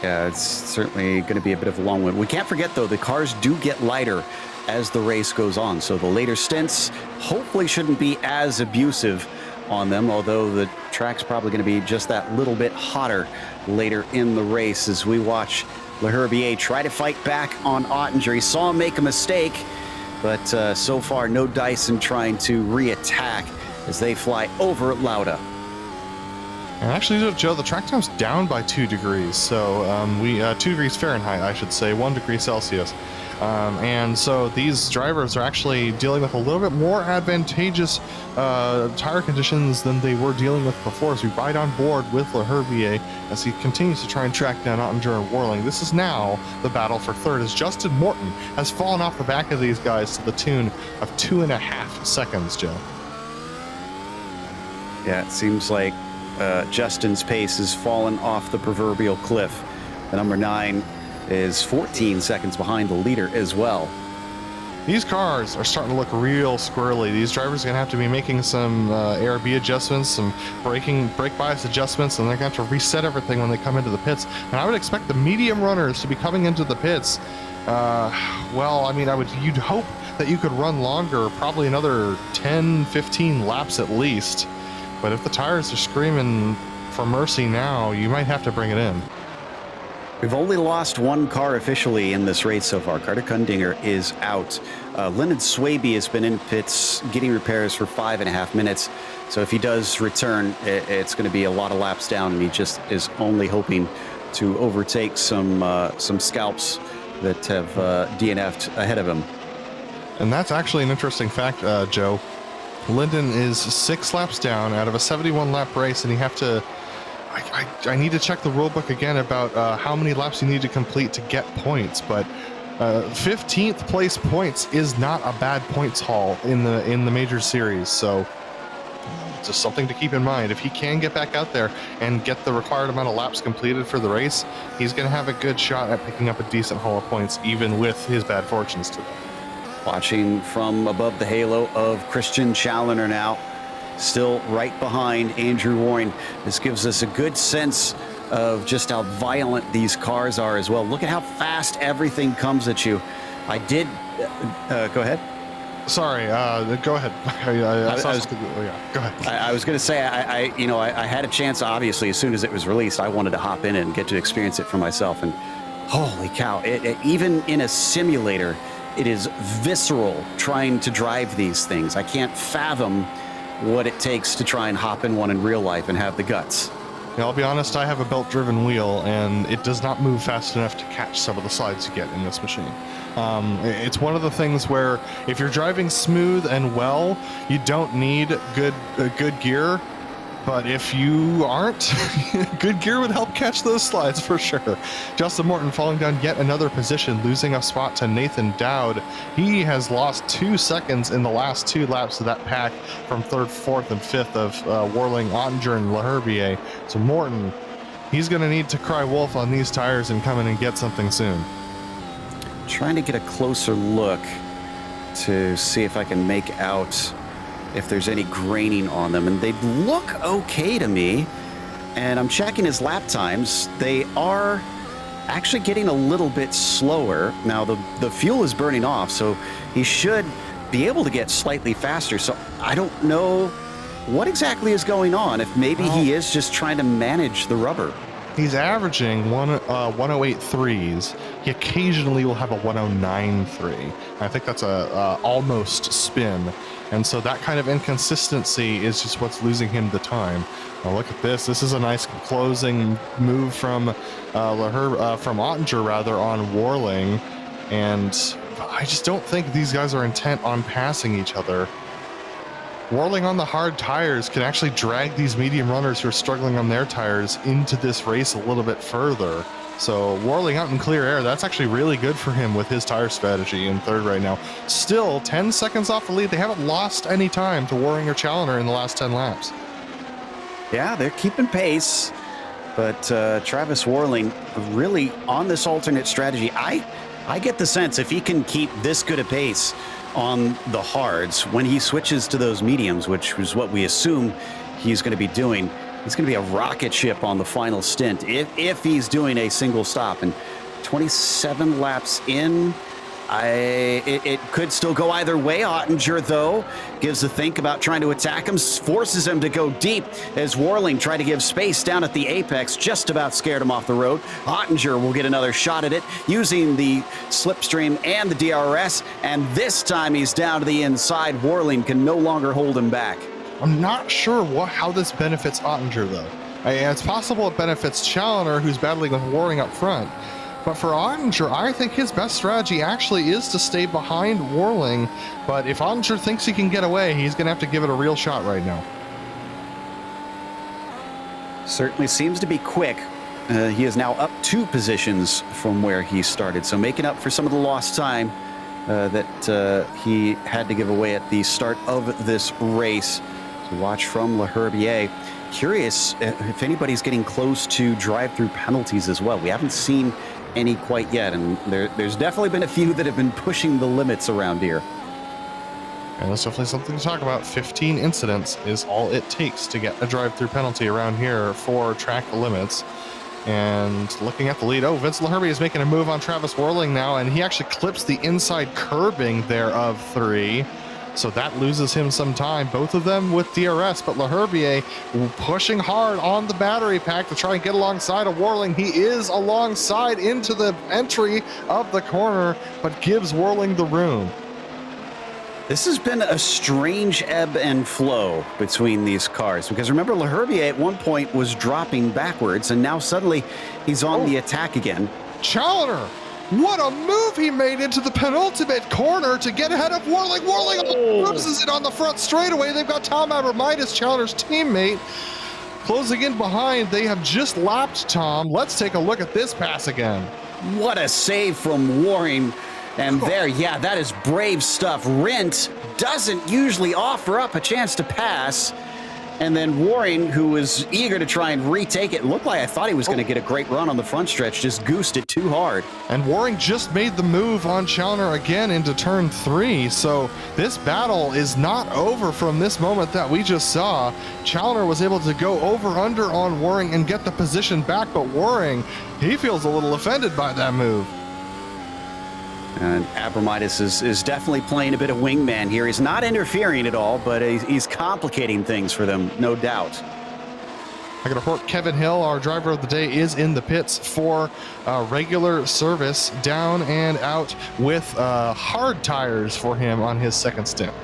Yeah, it's certainly going to be a bit of a long one. We can't forget, though, the cars do get lighter as the race goes on, so the later stints hopefully shouldn't be as abusive on them, although the track's probably going to be just that little bit hotter later in the race as we watch Leherbier try to fight back on Ottinger. He saw him make a mistake, but so far, no dice in trying to re-attack as they fly over Lauda. And actually, Joe, the track time's down by 2 degrees. So 2 degrees Fahrenheit, I should say, 1 degree Celsius. And so these drivers are actually dealing with a little bit more advantageous tire conditions than they were dealing with before. So we ride on board with Leherbier as he continues to try and track down Ottinger and Worling. This is now the battle for 3rd as Justin Morton has fallen off the back of these guys to the tune of 2.5 seconds, Joe. Yeah, it seems like Justin's pace has fallen off the proverbial cliff. The number 9 is 14 seconds behind the leader as well. These cars are starting to look real squirrely. These drivers are going to have to be making some ARB adjustments, some brake bias adjustments, and they're going to have to reset everything when they come into the pits. And I would expect the medium runners to be coming into the pits. Well, I mean, you'd hope that you could run longer, probably another 10, 15 laps at least. But if the tires are screaming for mercy now, you might have to bring it in. We've only lost one car officially in this race so far. Carter Kundinger is out. Lyndon Swaby has been in pits getting repairs for 5.5 minutes. So if he does return, it's going to be a lot of laps down, and he just is only hoping to overtake some scalps that have DNF'd ahead of him. And that's actually an interesting fact, Joe. Lyndon is 6 laps down out of a 71-lap race, and you have to... I need to check the rule book again about how many laps you need to complete to get points, but 15th place points is not a bad points haul in the major series, so just something to keep in mind. If he can get back out there and get the required amount of laps completed for the race, he's going to have a good shot at picking up a decent haul of points, even with his bad fortunes today. Watching from above the halo of Christian Challoner now, still right behind Andrew Warren. This gives us a good sense of just how violent these cars are as well. Look at how fast everything comes at you. I did... go ahead. Sorry, go ahead. Go ahead. I was going to say, I had a chance, obviously, as soon as it was released. I wanted to hop in and get to experience it for myself. And holy cow, even in a simulator, it is visceral trying to drive these things. I can't fathom what it takes to try and hop in one in real life and have the guts. Yeah, I'll be honest, I have a belt-driven wheel, and it does not move fast enough to catch some of the slides you get in this machine. It's one of the things where if you're driving smooth and well, you don't need good gear. But if you aren't, good gear would help catch those slides for sure. Justin Morton falling down yet another position, losing a spot to Nathan Dowd. He has lost 2 seconds in the last 2 laps of that pack from 3rd, 4th, and 5th of Worling, Ottinger, and Leherbier. So Morton, he's going to need to cry wolf on these tires and come in and get something soon. Trying to get a closer look to see if I can make out if there's any graining on them, and they look okay to me. And I'm checking his lap times. They are actually getting a little bit slower. Now the fuel is burning off, so he should be able to get slightly faster. So I don't know what exactly is going on, if maybe he is just trying to manage the rubber. He's averaging 108.3s. He occasionally will have a 109.3. I think that's a almost spin. And so that kind of inconsistency is just what's losing him the time. Now look at this. This is a nice closing move from Ottinger rather on Worling. And I just don't think these guys are intent on passing each other. Worling on the hard tires can actually drag these medium runners who are struggling on their tires into this race a little bit further. So Worling out in clear air, that's actually really good for him with his tire strategy in 3rd right now. Still 10 seconds off the lead. They haven't lost any time to Warring or Challoner in the last 10 laps. Yeah, they're keeping pace, but Travis Worling really on this alternate strategy. I get the sense if he can keep this good a pace on the hards, when he switches to those mediums, which is what we assume he's going to be doing, he's going to be a rocket ship on the final stint if he's doing a single stop. And 27 laps in, it could still go either way. Ottinger, though, gives a think about trying to attack him, forces him to go deep as Worling tried to give space down at the apex, just about scared him off the road. Ottinger will get another shot at it using the slipstream and the DRS, and this time he's down to the inside. Worling can no longer hold him back. I'm not sure how this benefits Ottinger, though. It's possible it benefits Challoner, who's battling with Worling up front. But for Ottinger, I think his best strategy actually is to stay behind Worling. But if Ottinger thinks he can get away, he's going to have to give it a real shot right now. Certainly seems to be quick. He is now up 2 positions from where he started. So making up for some of the lost time that he had to give away at the start of this race. So watch from Leherbier. Curious if anybody's getting close to drive-through penalties as well. We haven't seen any quite yet, and there's definitely been a few that have been pushing the limits around here. And that's definitely something to talk about. 15 incidents is all it takes to get a drive-through penalty around here for track limits. And looking at the lead, Vince Laherbe is making a move on Travis Worling now, and he actually clips the inside curbing there of 3. So that loses him some time. Both of them with DRS, but Laherbe pushing hard on the battery pack to try and get alongside of Worling. He is alongside into the entry of the corner, but gives Worling the room. This has been a strange ebb and flow between these cars, because remember, Laherbe at one point was dropping backwards, and now suddenly he's on the attack again. Challoner, what a move he made into the penultimate corner to get ahead of Worling. Worling loses it on the front straightaway. They've got Tom Abramitis, Challoner's teammate, closing in behind. They have just lapped Tom. Let's take a look at this pass again. What a save from Worling. And there, yeah, that is brave stuff. Rindt doesn't usually offer up a chance to pass. And then Worling, who was eager to try and retake it, looked like I thought he was going to get a great run on the front stretch, just goosed it too hard. And Worling just made the move on Challoner again into turn 3. So this battle is not over from this moment that we just saw. Challoner was able to go over-under on Worling and get the position back, but Worling, he feels a little offended by that move. And Abramitis is definitely playing a bit of wingman here. He's not interfering at all, but he's complicating things for them, no doubt. I can report Kevin Hill, our driver of the day, is in the pits for regular service, down and out with hard tires for him on his second stint.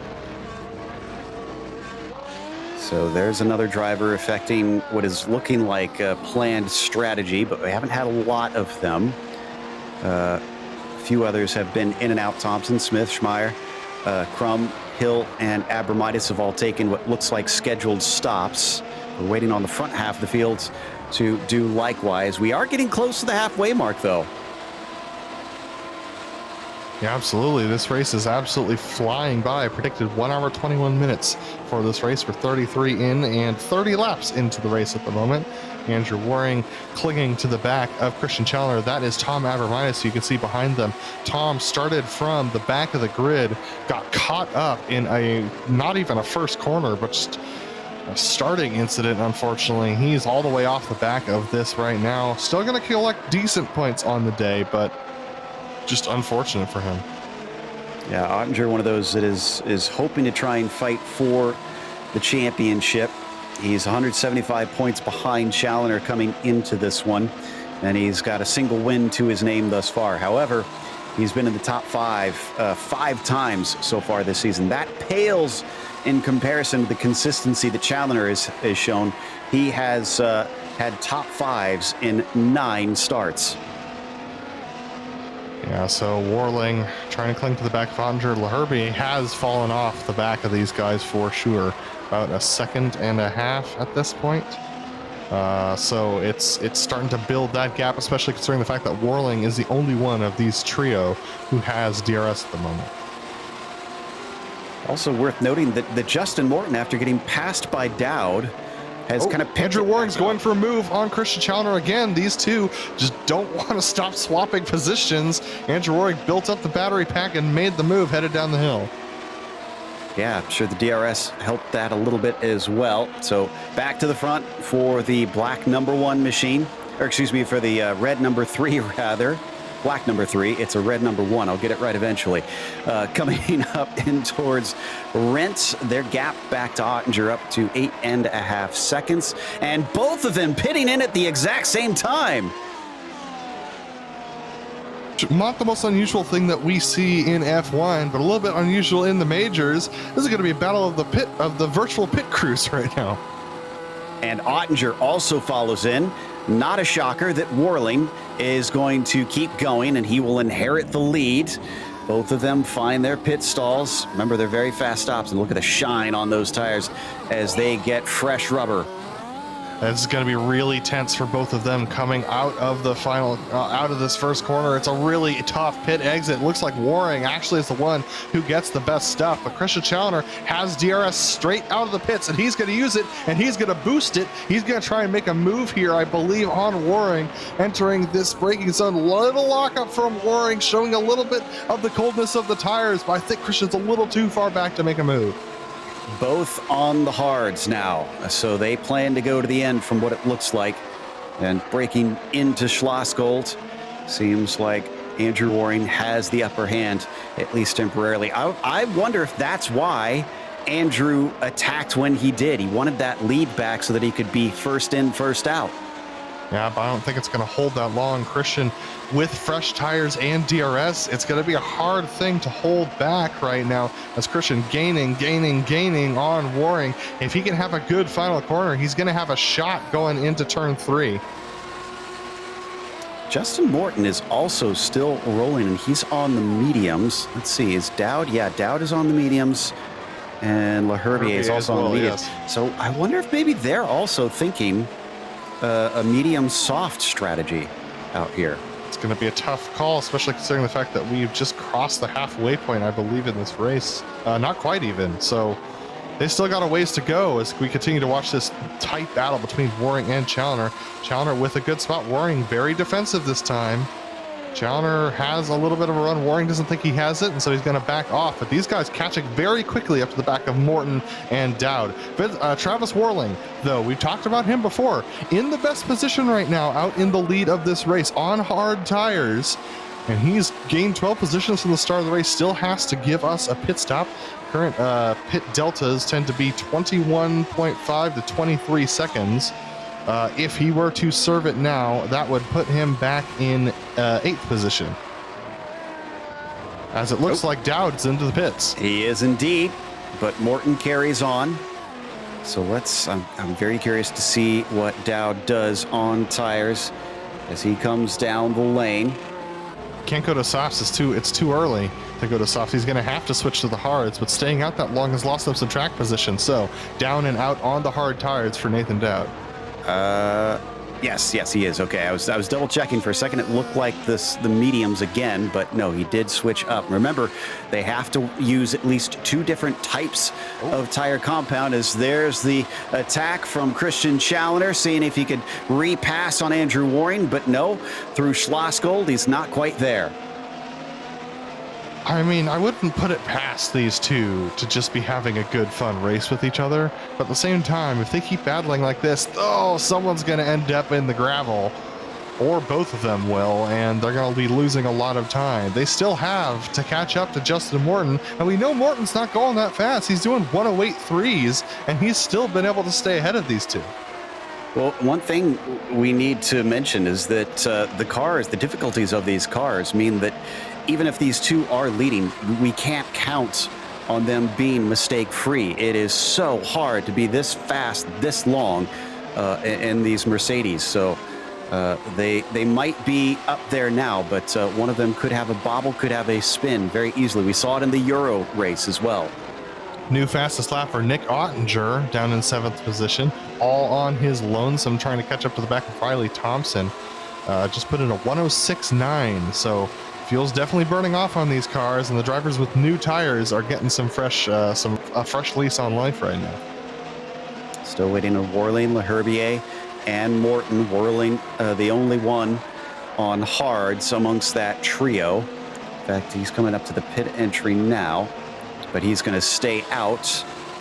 So there's another driver affecting what is looking like a planned strategy, but we haven't had a lot of them. Few others have been in and out. Thompson, Smith, Schmeier, Crum, Hill, and Abramitis have all taken what looks like scheduled stops. We're waiting on the front half of the field to do likewise. We are getting close to the halfway mark, though. Yeah, absolutely. This race is absolutely flying by. I predicted 1 hour, 21 minutes for this race. We're 33 in and 30 laps into the race at the moment. Andrew Worling clinging to the back of Christian Challoner. That is Tom Abramitis. You can see behind them. Tom started from the back of the grid, got caught up in not even a first corner, but just a starting incident, unfortunately. He's all the way off the back of this right now. Still going to collect decent points on the day, but just unfortunate for him. Yeah, Ottinger, one of those that is hoping to try and fight for the championship. He's 175 points behind Challoner coming into this one, and he's got a single win to his name thus far. However, he's been in the top 5 times so far this season. That pales in comparison to the consistency that Challoner has shown. He has had top 5s in 9 starts. Yeah, so Worling trying to cling to the back of Ottinger. Laherbe has fallen off the back of these guys for sure. About a second and a half at this point. So it's starting to build that gap, especially considering the fact that Worling is the only one of these trio who has DRS at the moment. Also worth noting that Justin Morton, after getting passed by Dowd, has kind of picked Andrew Worling's going for a move on Christian Challoner again. These two just don't want to stop swapping positions. Andrew Worling built up the battery pack and made the move, headed down the hill. Yeah, I'm sure the DRS helped that a little bit as well. So back to the front for the black number 1 machine, or excuse me, for the red number 3 rather. Black number 3, it's a red number 1. I'll get it right eventually. Coming up in towards Rindt, their gap back to Ottinger up to 8.5 seconds. And both of them pitting in at the exact same time. Not the most unusual thing that we see in F1, but a little bit unusual in the majors. This is going to be a battle of the virtual pit crews right now. And Ottinger also follows in. Not a shocker that Worling is going to keep going, and he will inherit the lead. Both of them find their pit stalls. Remember, they're very fast stops, and look at the shine on those tires as they get fresh rubber. It's going to be really tense for both of them coming out of the final, out of this first corner. It's a really tough pit exit. Looks like Waring actually is the one who gets the best stuff, but Christian Challoner has DRS straight out of the pits, and he's going to use it, and he's going to boost it. He's going to try and make a move here, I believe, on Waring, entering this braking zone. Little lockup from Waring, showing a little bit of the coldness of the tires, but I think Christian's a little too far back to make a move. Both on the hards now, so they plan to go to the end from what it looks like. And breaking into Schlossgold, seems like Andrew Waring has the upper hand, at least temporarily. I wonder if that's why Andrew attacked when he did. He wanted that lead back so that he could be first in, first out. Yeah, but I don't think it's going to hold that long. Christian, with fresh tires and DRS, it's going to be a hard thing to hold back right now as Christian gaining on Waring. If he can have a good final corner, he's going to have a shot going into turn 3. Justin Morton is also still rolling, and he's on the mediums. Let's see, is Dowd? Yeah, Dowd is on the mediums, and LaHerbier is also on the mediums. Yes. So I wonder if maybe they're also thinking a medium soft strategy out here. It's going to be a tough call, especially considering the fact that we've just crossed the halfway point, I believe, in this race. Not quite even. So they still got a ways to go as we continue to watch this tight battle between Waring and Challoner. Challoner with a good spot. Waring very defensive this time. Challoner has a little bit of a run. Waring doesn't think he has it, and so he's going to back off. But these guys catching very quickly up to the back of Morton and Dowd. But Travis Worling, though, we've talked about him before, in the best position right now, out in the lead of this race on hard tires. And he's gained 12 positions from the start of the race, still has to give us a pit stop. Current pit deltas tend to be 21.5 to 23 seconds. If he were to serve it now, that would put him back in 8th position. As it looks like Dowd's into the pits. He is indeed, but Morton carries on. So I'm very curious to see what Dowd does on tires as he comes down the lane. Can't go to softs, it's too early to go to softs. He's going to have to switch to the hards, but staying out that long has lost him some track position. So down and out on the hard tires for Nathan Dowd. Yes, he is. Okay, I was double checking for a second. It looked like the mediums again, but no, he did switch up. Remember, they have to use at least 2 different types of tire compound, as there's the attack from Christian Challoner, seeing if he could repass on Andrew Waring, but no, through Schlossgold, he's not quite there. I mean, I wouldn't put it past these two to just be having a good, fun race with each other. But at the same time, if they keep battling like this, someone's going to end up in the gravel. Or both of them will, and they're going to be losing a lot of time. They still have to catch up to Justin Morton, and we know Morton's not going that fast. He's doing 108.3s, and he's still been able to stay ahead of these two. Well, one thing we need to mention is that the difficulties of these cars mean that even if these two are leading, we can't count on them being mistake-free. It is so hard to be this fast, this long in these Mercedes. So they might be up there now, but one of them could have a bobble, could have a spin very easily. We saw it in the Euro race as well. New fastest lap for Nick Ottinger, down in 7th position, all on his lonesome, trying to catch up to the back of Riley Thompson. Just put in a 106.9, so fuel's definitely burning off on these cars, and the drivers with new tires are getting a fresh lease on life right now. Still waiting on Worling, LaHerbier, and Morton. Worling, the only one on hards amongst that trio. In fact, he's coming up to the pit entry now, but he's going to stay out.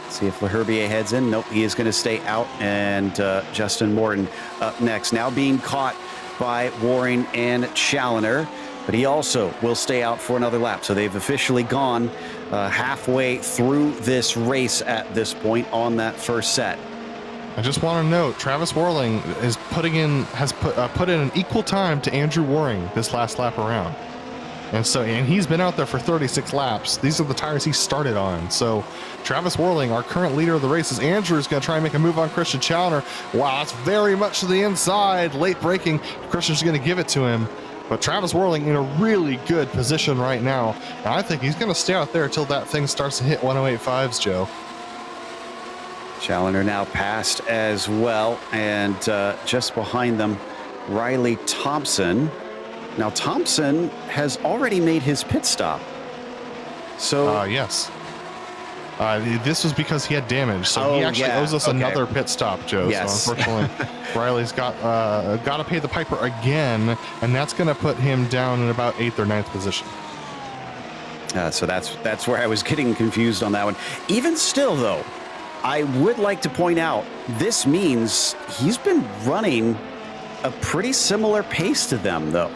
See if LaHerbier heads in. Nope, he is going to stay out, and Justin Morton up next. Now being caught by Waring and Challoner, but he also will stay out for another lap. So they've officially gone halfway through this race at this point on that first set. I just want to note, Travis Worling is put in an equal time to Andrew Waring this last lap around. And he's been out there for 36 laps. These are the tires he started on. So Travis Worling, our current leader of the race, is Andrew's going to try and make a move on Christian Challoner. Wow, it's very much to the inside. Late braking. Christian's going to give it to him. But Travis Worling in a really good position right now. And I think he's going to stay out there until that thing starts to hit 108.5s, Joe. Challenger now passed as well, and just behind them, Riley Thompson. Now, Thompson has already made his pit stop. So, yes. This was because he had damage, so he actually owes us another pit stop, Joe. Yes. So unfortunately, Riley's got to pay the piper again, and that's going to put him down in about 8th or 9th position. So that's where I was getting confused on that one. Even still, though, I would like to point out this means he's been running a pretty similar pace to them, though.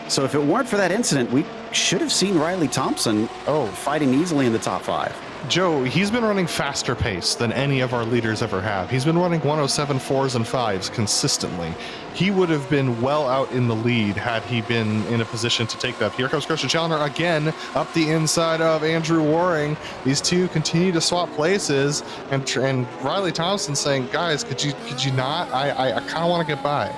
So if it weren't for that incident, we should have seen Riley Thompson fighting easily in the top 5. Joe, he's been running faster pace than any of our leaders ever have. He's been running 107 4s and 5s consistently. He would have been well out in the lead had he been in a position to take that. Here comes Christian Challenger again up the inside of Andrew Waring. These two continue to swap places, and Riley Thompson saying, "Guys, could you not? I kind of want to get by."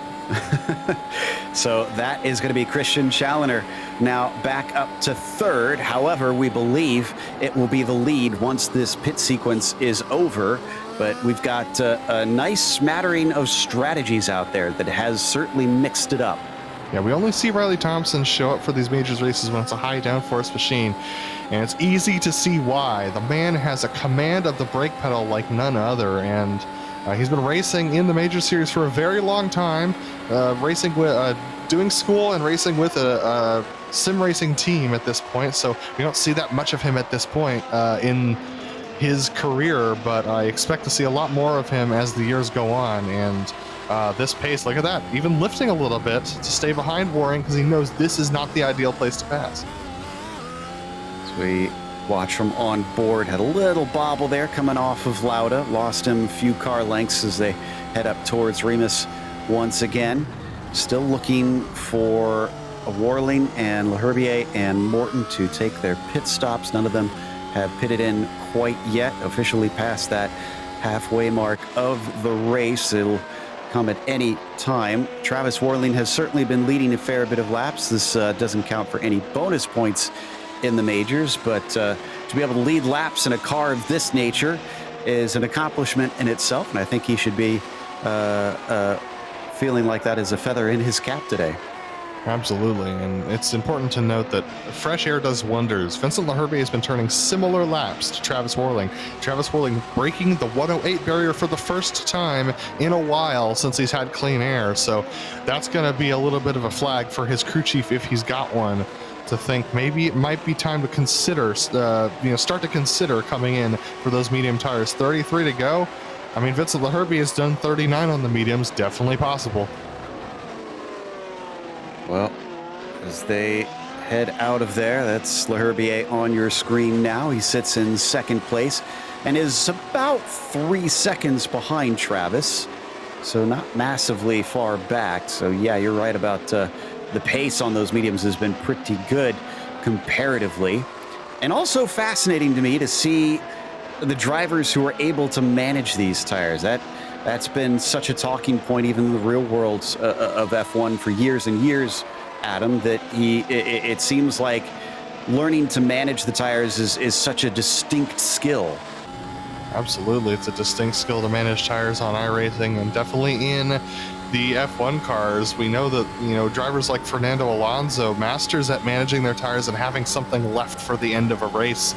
So that is going to be Christian Challenger now back up to 3rd. However, we believe it will be the lead once this pit sequence is over. But we've got a nice smattering of strategies out there that has certainly mixed it up. Yeah, we only see Riley Thompson show up for these majors races when it's a high downforce machine, and it's easy to see why. The man has a command of the brake pedal like none other, and he's been racing in the major series for a very long time, racing with, doing school and racing with a SimRacing team at this point. So we don't see that much of him at this point in his career, but I expect to see a lot more of him as the years go on. And this pace, look at that, even lifting a little bit to stay behind Waring because he knows this is not the ideal place to pass. So we watch from on board, had a little bobble there coming off of Lauda, lost him a few car lengths as they head up towards Remus once again. Still looking for Warling and Leherbier and Morton to take their pit stops. None of them have pitted in quite yet, officially past that halfway mark of the race. It'll come at any time. Travis Warling has certainly been leading a fair bit of laps. This doesn't count for any bonus points in the majors, but to be able to lead laps in a car of this nature is an accomplishment in itself, and I think he should be feeling like that is a feather in his cap today. Absolutely, and it's important to note that fresh air does wonders. Vincent Leherbier has been turning similar laps to Travis Warling. Travis Warling breaking the 108 barrier for the first time in a while since he's had clean air, so that's going to be a little bit of a flag for his crew chief if he's got one, to think maybe it might be time to consider, start to consider coming in for those medium tires. 33 to go. I mean, Vincent Leherbier has done 39 on the mediums. Definitely possible. Well, as they head out of there, that's Leherbier on your screen now. He sits in 2nd place and is about 3 seconds behind Travis, so not massively far back. So yeah, you're right about the pace on those mediums has been pretty good comparatively. And also fascinating to me to see the drivers who are able to manage these tires. That's been such a talking point even in the real world of F1 for years and years, Adam, that it seems like learning to manage the tires is such a distinct skill. Absolutely, it's a distinct skill to manage tires on iRacing, and definitely in the F1 cars. We know that, drivers like Fernando Alonso, masters at managing their tires and having something left for the end of a race.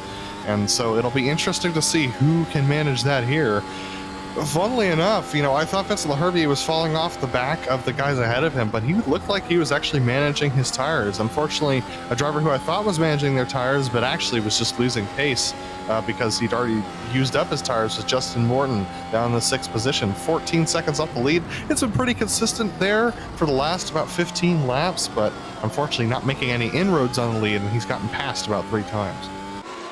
And so it'll be interesting to see who can manage that here. Funnily enough, I thought Vincent Leherbier was falling off the back of the guys ahead of him, but he looked like he was actually managing his tires. Unfortunately, a driver who I thought was managing their tires, but actually was just losing pace because he'd already used up his tires, was Justin Morton down in the 6th position, 14 seconds off the lead. It's been pretty consistent there for the last about 15 laps, but unfortunately not making any inroads on the lead, and he's gotten passed about 3 times.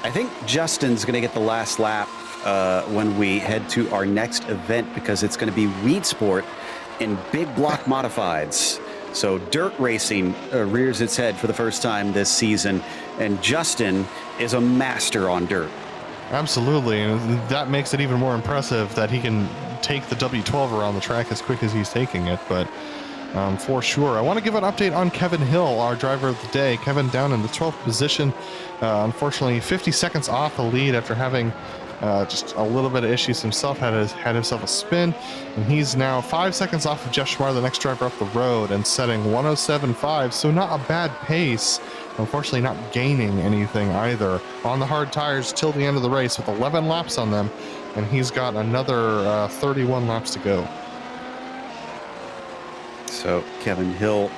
I think Justin's going to get the last lap when we head to our next event, because it's going to be Weed Sport in big block modifieds. So dirt racing rears its head for the first time this season, and Justin is a master on dirt. Absolutely, and that makes it even more impressive that he can take the W12 around the track as quick as he's taking it, but for sure. I want to give an update on Kevin Hill, our driver of the day. Kevin down in the 12th position, unfortunately 50 seconds off the lead after having just a little bit of issues himself, had himself a spin, and he's now 5 seconds off of Jeff Schmar, the next driver up the road, and setting 107.5, so not a bad pace. Unfortunately, not gaining anything either on the hard tires till the end of the race with 11 laps on them, and he's got another 31 laps to go. So Kevin Hill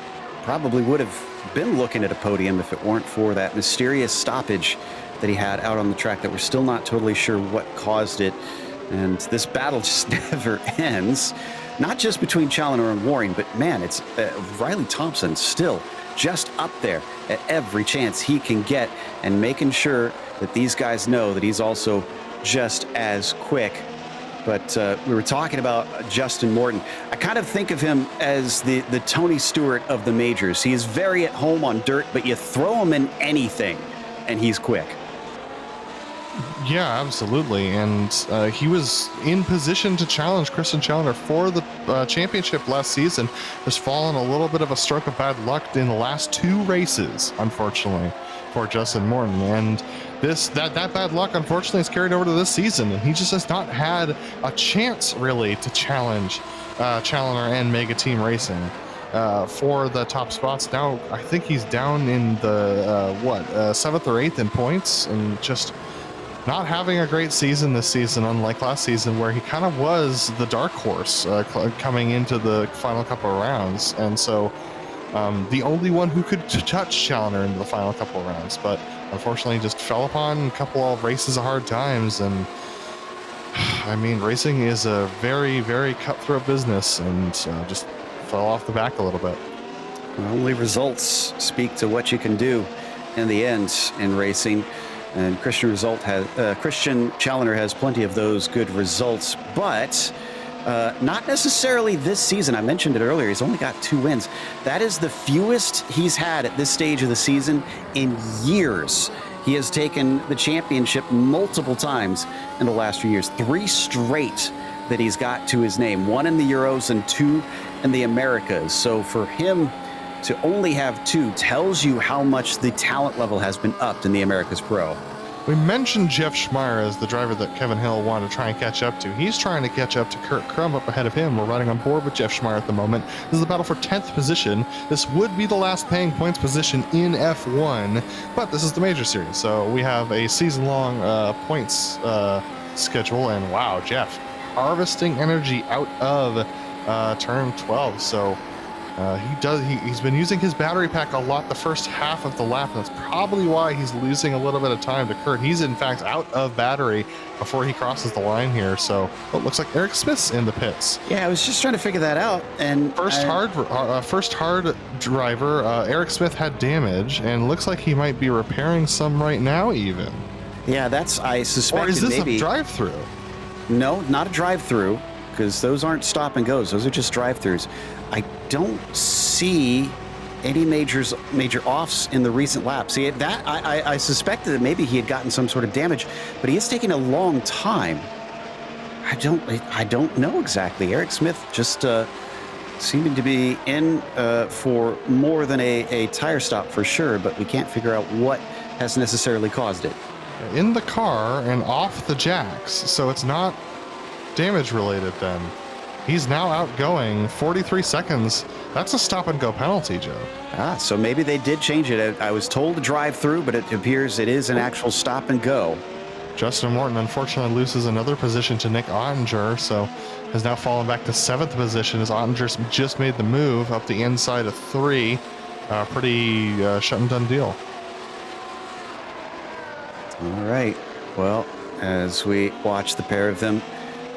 probably would have been looking at a podium if it weren't for that mysterious stoppage that he had out on the track that we're still not totally sure what caused it. And this battle just never ends, not just between Challoner and Waring, but man, it's Riley Thompson still just up there at every chance he can get, and making sure that these guys know that he's also just as quick. But we were talking about Justin Morton. I kind of think of him as the Tony Stewart of the majors. He is very at home on dirt, but you throw him in anything and he's quick. Yeah, absolutely. And he was in position to challenge Christian Challoner for the championship last season. Has fallen a little bit of a stroke of bad luck in the last 2 races, unfortunately, for Justin Morton. And that bad luck, unfortunately, is carried over to this season. And he just has not had a chance, really, to challenge Challoner and Mega Team Racing for the top spots. Now, I think he's down in the, 7th or 8th in points, and just not having a great season this season, unlike last season where he kind of was the dark horse coming into the final couple of rounds. And so the only one who could touch Challoner into the final couple of rounds, but unfortunately just fell upon a couple of races of hard times. And I mean, racing is a very, very cutthroat business, and just fell off the back a little bit. Only results speak to what you can do in the end in racing. And Christian Challoner has plenty of those good results, but not necessarily this season. I mentioned it earlier. He's only got 2 wins. That is the fewest he's had at this stage of the season in years. He has taken the championship multiple times in the last few years. 3 straight that he's got to his name. 1 in the Euros and 2 in the Americas. So for him to only have 2 tells you how much the talent level has been upped in the Americas Pro. We mentioned Jeff Schmeier as the driver that Kevin Hill wanted to try and catch up to. He's trying to catch up to Kurt Crum up ahead of him. We're riding on board with Jeff Schmeier at the moment. This is a battle for 10th position. This would be the last paying points position in F1, but this is the major series, so we have a season-long points schedule. And wow, Jeff harvesting energy out of turn 12. So he's been using his battery pack a lot the first half of the lap. That's probably why he's losing a little bit of time to Kurt. He's in fact out of battery before he crosses the line here. So it looks like Eric Smith's in the pits. Yeah, I was just trying to figure that out. And first hard driver, Eric Smith had damage, and looks like he might be repairing some right now even. Yeah, I suspect. Or is this maybe a drive-through? No, not a drive-through, because those aren't stop and goes. Those are just drive-throughs. I don't see any major offs in the recent laps. See, that I suspected that maybe he had gotten some sort of damage, but he is taking a long time. I don't know exactly. Eric Smith just seeming to be in for more than a tire stop for sure, but we can't figure out what has necessarily caused it. In the car and off the jacks, so it's not damage related then. He's now outgoing 43 seconds. That's a stop and go penalty, Joe. So maybe they did change it. I was told to drive through, but it appears it is an actual stop and go. Justin Morton unfortunately loses another position to Nick Ottinger, so has now fallen back to 7th position as Ottinger's just made the move up the inside of 3. Pretty shut and done deal. All right. Well, as we watch the pair of them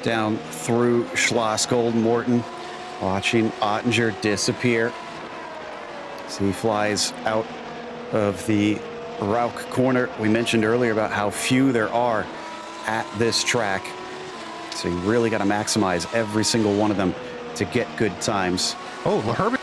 down through Schlossgold, Morton watching Ottinger disappear. So he flies out of the Rauch corner. We mentioned earlier about how few there are at this track. So you really got to maximize every single one of them to get good times. Oh, Herbie.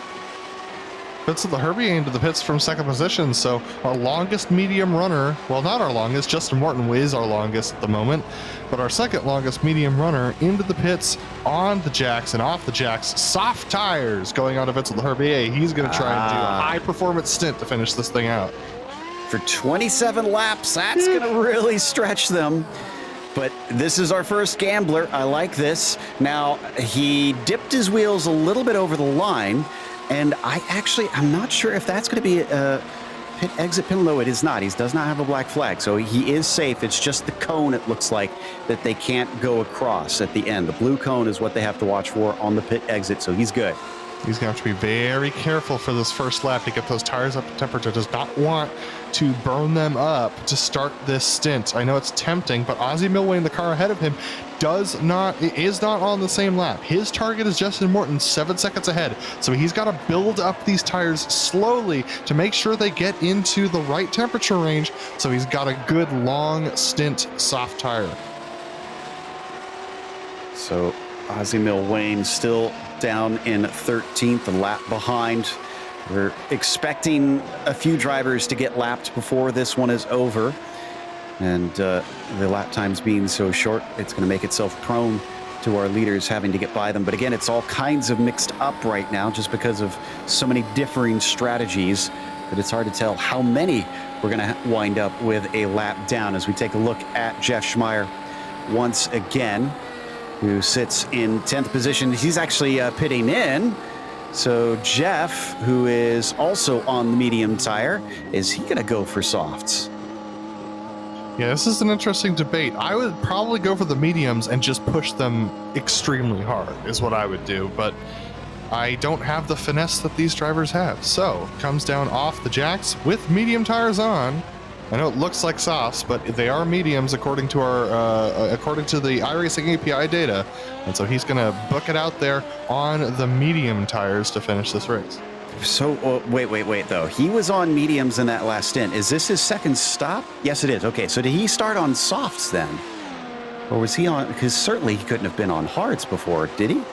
Fitz of the Herbie into the pits from 2nd position. So our longest medium runner, well, not our longest, Justin Morton is our longest at the moment, but our 2nd longest medium runner into the pits on the jacks and off the jacks. Soft tires going on to Fitz of the Herbie. He's going to try and do a high performance stint to finish this thing out. For 27 laps, that's going to really stretch them. But this is our first gambler. I like this. Now, he dipped his wheels a little bit over the line, and I'm not sure if that's going to be a pit exit penalty. No, it is not. He does not have a black flag, so he is safe. It's just the cone, it looks like, that they can't go across at the end. The blue cone is what they have to watch for on the pit exit, so he's good. He's going to have to be very careful for this first lap to get those tires up to temperature. Does not want to burn them up to start this stint. I know it's tempting, but Ozzie Milway, the car ahead of him, is not on the same lap. His target is Justin Morton, 7 seconds ahead. So he's got to build up these tires slowly to make sure they get into the right temperature range. So he's got a good long stint soft tire. So Ozzie Milway still down in 13th, a lap behind. We're expecting a few drivers to get lapped before this one is over. And the lap times being so short, it's going to make itself prone to our leaders having to get by them. But again, it's all kinds of mixed up right now just because of so many differing strategies that it's hard to tell how many we're going to wind up with a lap down as we take a look at Jeff Schmeier once again, who sits in 10th position. He's actually pitting in. So Jeff, who is also on the medium tire, is he going to go for softs? Yeah, this is an interesting debate. I would probably go for the mediums and just push them extremely hard is what I would do, but I don't have the finesse that these drivers have. So comes down off the jacks with medium tires on. I know it looks like softs, but they are mediums according to according to the iRacing API data. And so he's going to book it out there on the medium tires to finish this race. So wait, though. He was on mediums in that last stint. Is this his second stop? Yes, it is. Okay, so did he start on softs then? Or was he on, because certainly he couldn't have been on hards before, did he?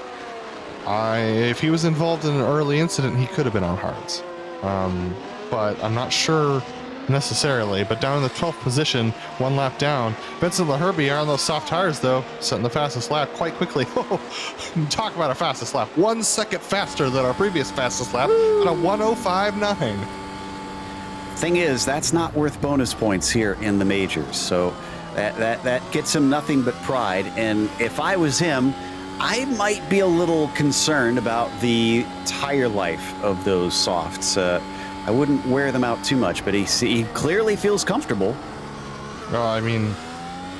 If he was involved in an early incident, he could have been on hards. But I'm not sure necessarily, but down in the 12th position, one lap down. Vincent LaHerbie on those soft tires, though, setting the fastest lap quite quickly. Talk about a fastest lap. 1 second faster than our previous fastest lap at a 1:05.9. Thing is, that's not worth bonus points here in the majors, so that gets him nothing but pride. And if I was him, I might be a little concerned about the tire life of those softs. I wouldn't wear them out too much, but he clearly feels comfortable. I mean,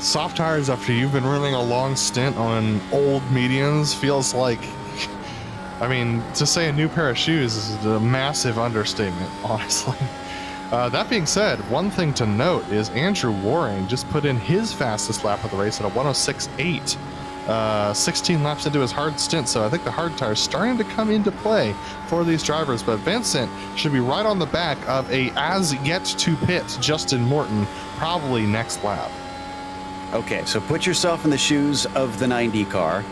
soft tires after you've been running a long stint on old mediums feels like, I mean, to say a new pair of shoes is a massive understatement, honestly. That being said, one thing to note is Andrew Waring just put in his fastest lap of the race at a 1:06.8. 16 laps into his hard stint, so I think the hard tire is starting to come into play for these drivers, but Vincent should be right on the back of a as yet to pit Justin Morton, probably next lap. Okay, so put yourself in the shoes of the 90 car.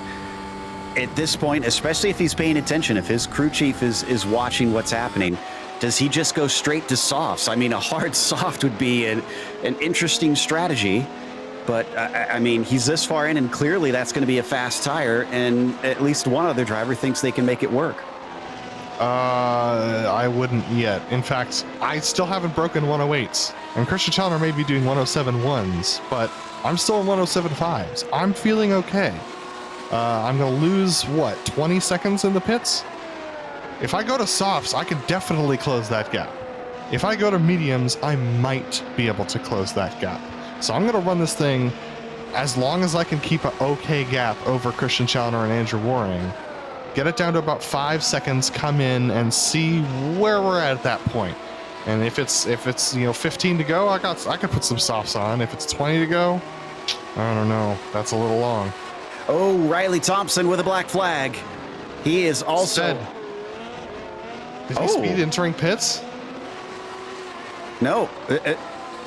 At this point, especially if he's paying attention, if his crew chief is watching what's happening, does he just go straight to softs? I mean, a hard soft would be an interesting strategy. But, I mean, he's this far in, and clearly that's going to be a fast tire, and at least one other driver thinks they can make it work. I wouldn't yet. In fact, I still haven't broken 108s. And Christian Challenger may be doing 107.1s, but I'm still in 107.5s. I'm feeling okay. I'm going to lose, 20 seconds in the pits? If I go to softs, I can definitely close that gap. If I go to mediums, I might be able to close that gap. So I'm going to run this thing as long as I can keep an okay gap over Christian Challenger and Andrew Waring. Get it down to about 5 seconds, come in and see where we're at that point. And if it's 15 to go, I could put some softs on. If it's 20 to go, I don't know. That's a little long. Oh, Riley Thompson with a black flag. He is also... Did he speed entering pits? No.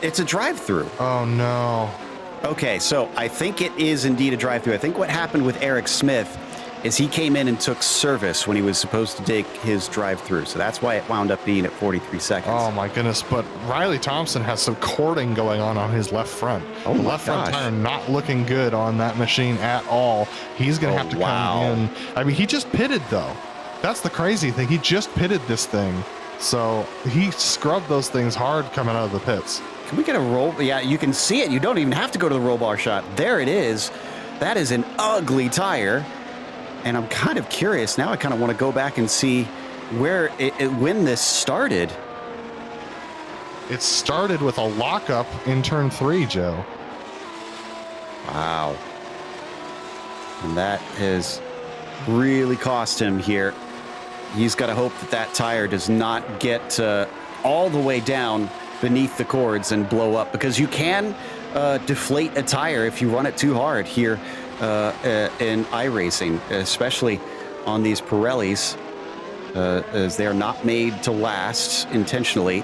It's a drive-through. Oh, no. Okay, so I think it is indeed a drive-through. I think what happened with Eric Smith is he came in and took service when he was supposed to take his drive-through. So that's why it wound up being at 43 seconds. Oh, my goodness. But Riley Thompson has some cording going on his left front. Oh, the left front tire not looking good on that machine at all. He's going to have to come in. I mean, he just pitted, though. That's the crazy thing. He just pitted this thing. So he scrubbed those things hard coming out of the pits. Can we get a roll? Yeah, you can see it. You don't even have to go to the roll bar shot. There it is. That is an ugly tire. And I'm kind of curious. Now I kind of want to go back and see when this started. It started with a lockup in turn 3, Joe. Wow. And that has really cost him here. He's got to hope that that tire does not get all the way down beneath the cords and blow up, because you can deflate a tire if you run it too hard here in iRacing, especially on these Pirellis, as they are not made to last intentionally.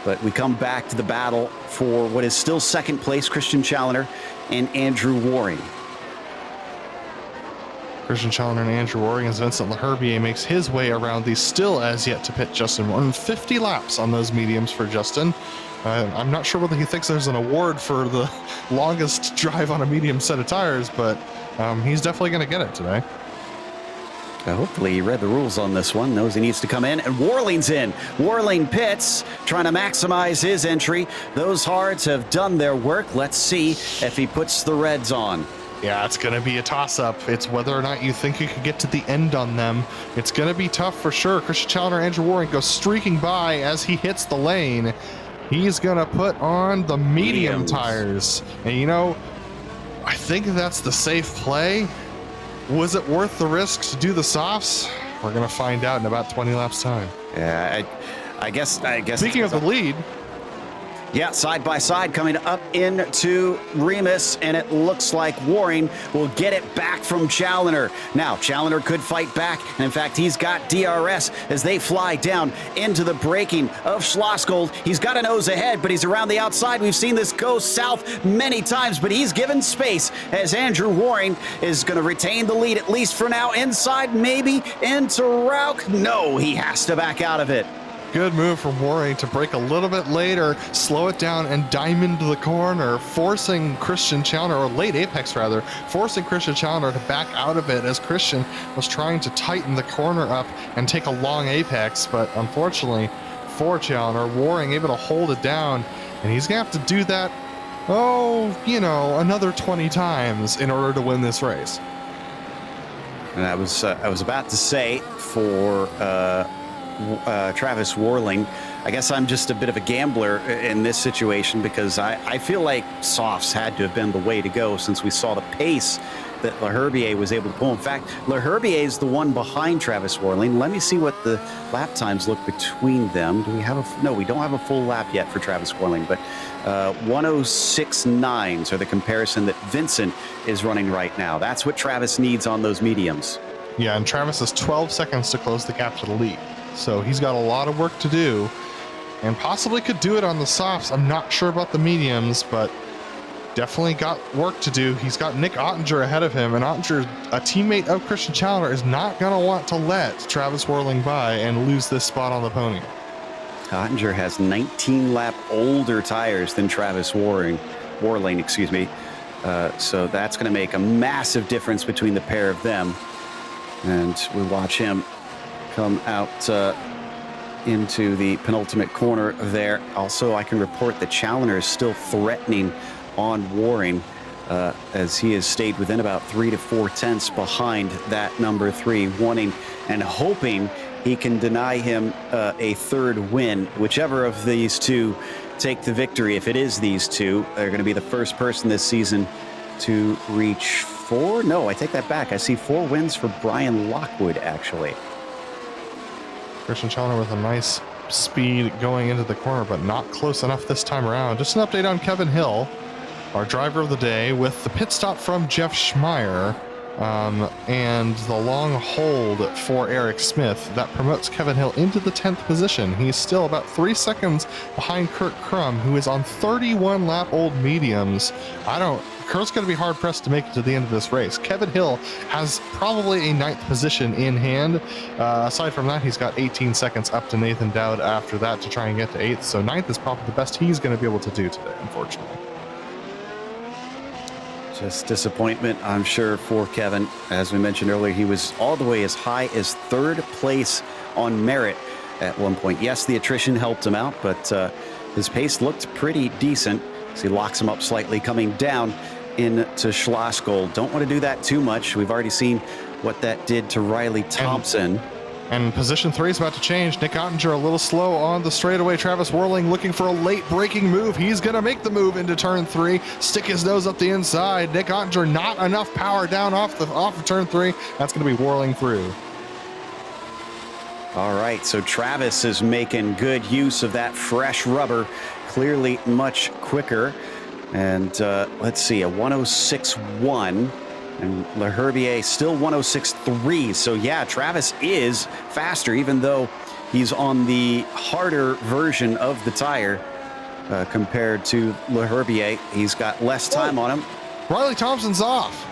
But we come back to the battle for what is still second place, Christian Challoner and Andrew Waring. Christian Challoner and Andrew Waring as Vincent Leherbier makes his way around the still as yet to pit Justin Warren. 50 laps on those mediums for Justin. I'm not sure whether he thinks there's an award for the longest drive on a medium set of tires, but he's definitely going to get it today. Hopefully he read the rules on this one, knows he needs to come in, and Warling's in. Warling pits, trying to maximize his entry. Those hards have done their work. Let's see if he puts the reds on. Yeah, it's going to be a toss-up. It's whether or not you think you could get to the end on them. It's going to be tough for sure. Christian Challoner, Andrew Waring goes streaking by as he hits the lane. He's going to put on the medium tires. And you know, I think that's the safe play. Was it worth the risk to do the softs? We're going to find out in about 20 laps time. Yeah, I guess. Speaking of the lead. Yeah, side by side coming up into Remus, and it looks like Waring will get it back from Challoner. Now, Challoner could fight back, and in fact, he's got DRS as they fly down into the braking of Schlossgold. He's got a nose ahead, but he's around the outside. We've seen this go south many times, but he's given space as Andrew Waring is going to retain the lead, at least for now. Inside, maybe into Rauch. No, he has to back out of it. Good move from Waring to break a little bit later, slow it down, and diamond the corner, forcing Christian Challoner, or late apex rather, forcing Christian Challoner to back out of it as Christian was trying to tighten the corner up and take a long apex. But unfortunately for Challoner, Waring able to hold it down, and he's going to have to do that, another 20 times in order to win this race. And I was about to say for Travis Warling, I guess I'm just a bit of a gambler in this situation, because I feel like softs had to have been the way to go since we saw the pace that Leherbier was able to pull. In fact, Leherbier is the one behind Travis Warling. Let me see what the lap times look between them. Do we have no, we don't have a full lap yet for Travis Warling, but 106.9s are the comparison that Vincent is running right now. That's what Travis needs on those mediums. Yeah, and Travis has 12 seconds to close the gap to the lead. So he's got a lot of work to do, and possibly could do it on the softs. I'm not sure about the mediums, but definitely got work to do. He's got Nick Ottinger ahead of him, and Ottinger, a teammate of Christian Challoner, is not going to want to let Travis Warling by and lose this spot on the podium. Ottinger has 19 lap older tires than Travis Warling, so that's going to make a massive difference between the pair of them. And we watch him come out into the penultimate corner there. Also, I can report that Challoner is still threatening on Waring as he has stayed within about 3 to 4 tenths behind that number 3, wanting and hoping he can deny him a third win. Whichever of these two take the victory, if it is these two, they're going to be the first person this season to reach 4. No, I take that back. I see 4 wins for Brian Lockwood, actually. Christian Challoner with a nice speed going into the corner, but not close enough this time around. Just an update on Kevin Hill, our driver of the day, with the pit stop from Jeff Schmeier and the long hold for Eric Smith. That promotes Kevin Hill into the 10th position. He's still about 3 seconds behind Kurt Crum, who is on 31 lap old mediums. Kurt's going to be hard-pressed to make it to the end of this race. Kevin Hill has probably a 9th position in hand. Aside from that, he's got 18 seconds up to Nathan Dowd after that to try and get to 8th. So 9th is probably the best he's going to be able to do today, unfortunately. Just disappointment, I'm sure, for Kevin. As we mentioned earlier, he was all the way as high as 3rd place on merit at one point. Yes, the attrition helped him out, but his pace looked pretty decent as he locks him up slightly coming down into Schlossgold. Don't want to do that too much. We've already seen what that did to Riley Thompson. And position 3 is about to change. Nick Ottinger a little slow on the straightaway. Travis Worling looking for a late braking move. He's going to make the move into turn 3. Stick his nose up the inside. Nick Ottinger not enough power down off of turn 3. That's going to be Worling through. All right, so Travis is making good use of that fresh rubber. Clearly much quicker. And let's see, a 106.1. And Leherbier still 106.3. So yeah, Travis is faster, even though he's on the harder version of the tire compared to Leherbier. He's got less time on him. Riley Thompson's off.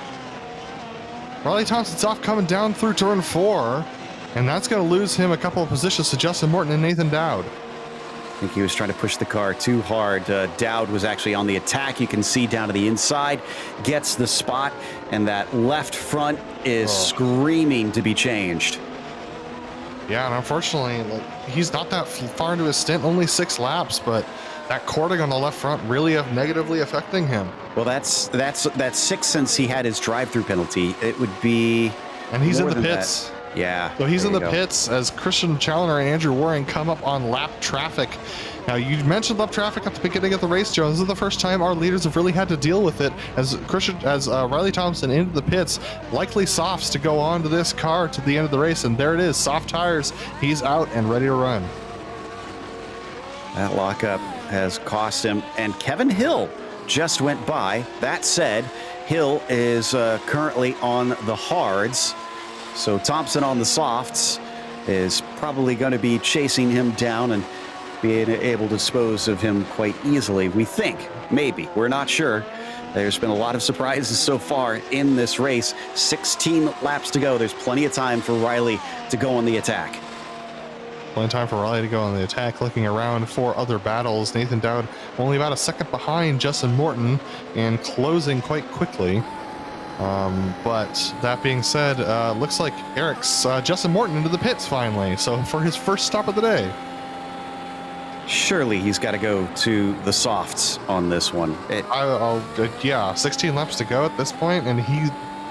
Riley Thompson's off coming down through turn 4. And that's going to lose him a couple of positions to Justin Morton and Nathan Dowd. I think he was trying to push the car too hard. Dowd was actually on the attack. You can see down to the inside, gets the spot, and that left front is screaming to be changed. Yeah, and unfortunately, he's not that far into his stint, only 6 laps, but that cording on the left front really negatively affecting him. Well, that's 6 since he had his drive-through penalty. It would be, and he's in the pits. Yeah. So he's in the pits as Christian Challoner and Andrew Waring come up on lap traffic. Now, you mentioned lap traffic at the beginning of the race, Joe. This is the first time our leaders have really had to deal with it as Riley Thompson into the pits, likely softs to go on to this car to the end of the race. And there it is, soft tires. He's out and ready to run. That lockup has cost him. And Kevin Hill just went by. That said, Hill is currently on the hards. So Thompson on the softs is probably going to be chasing him down and being able to dispose of him quite easily. We think, maybe, we're not sure. There's been a lot of surprises so far in this race. 16 laps to go. There's plenty of time for Riley to go on the attack. Plenty of time for Riley to go on the attack. Looking around for other battles, Nathan Dowd only about a second behind Justin Morton and closing quite quickly. But that being said, looks like Eric's Justin Morton into the pits finally. So for his first stop of the day. Surely he's got to go to the softs on this one. Yeah, 16 laps to go at this point, and he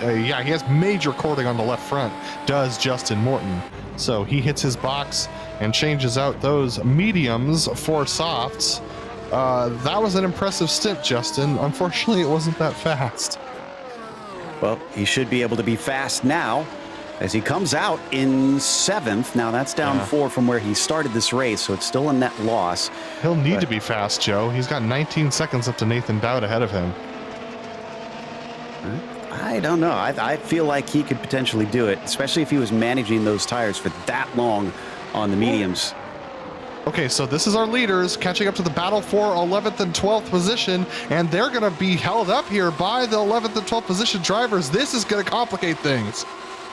has major cording on the left front, does Justin Morton. So he hits his box and changes out those mediums for softs. That was an impressive stint, Justin. Unfortunately, it wasn't that fast. Well, he should be able to be fast now as he comes out in 7th. Now that's down 4 from where he started this race, so it's still a net loss. He'll need to be fast, Joe. He's got 19 seconds up to Nathan Dowd ahead of him. I don't know. I feel like he could potentially do it, especially if he was managing those tires for that long on the mediums. Okay, so this is our leaders catching up to the battle for 11th and 12th position, and they're going to be held up here by the 11th and 12th position drivers. This is going to complicate things.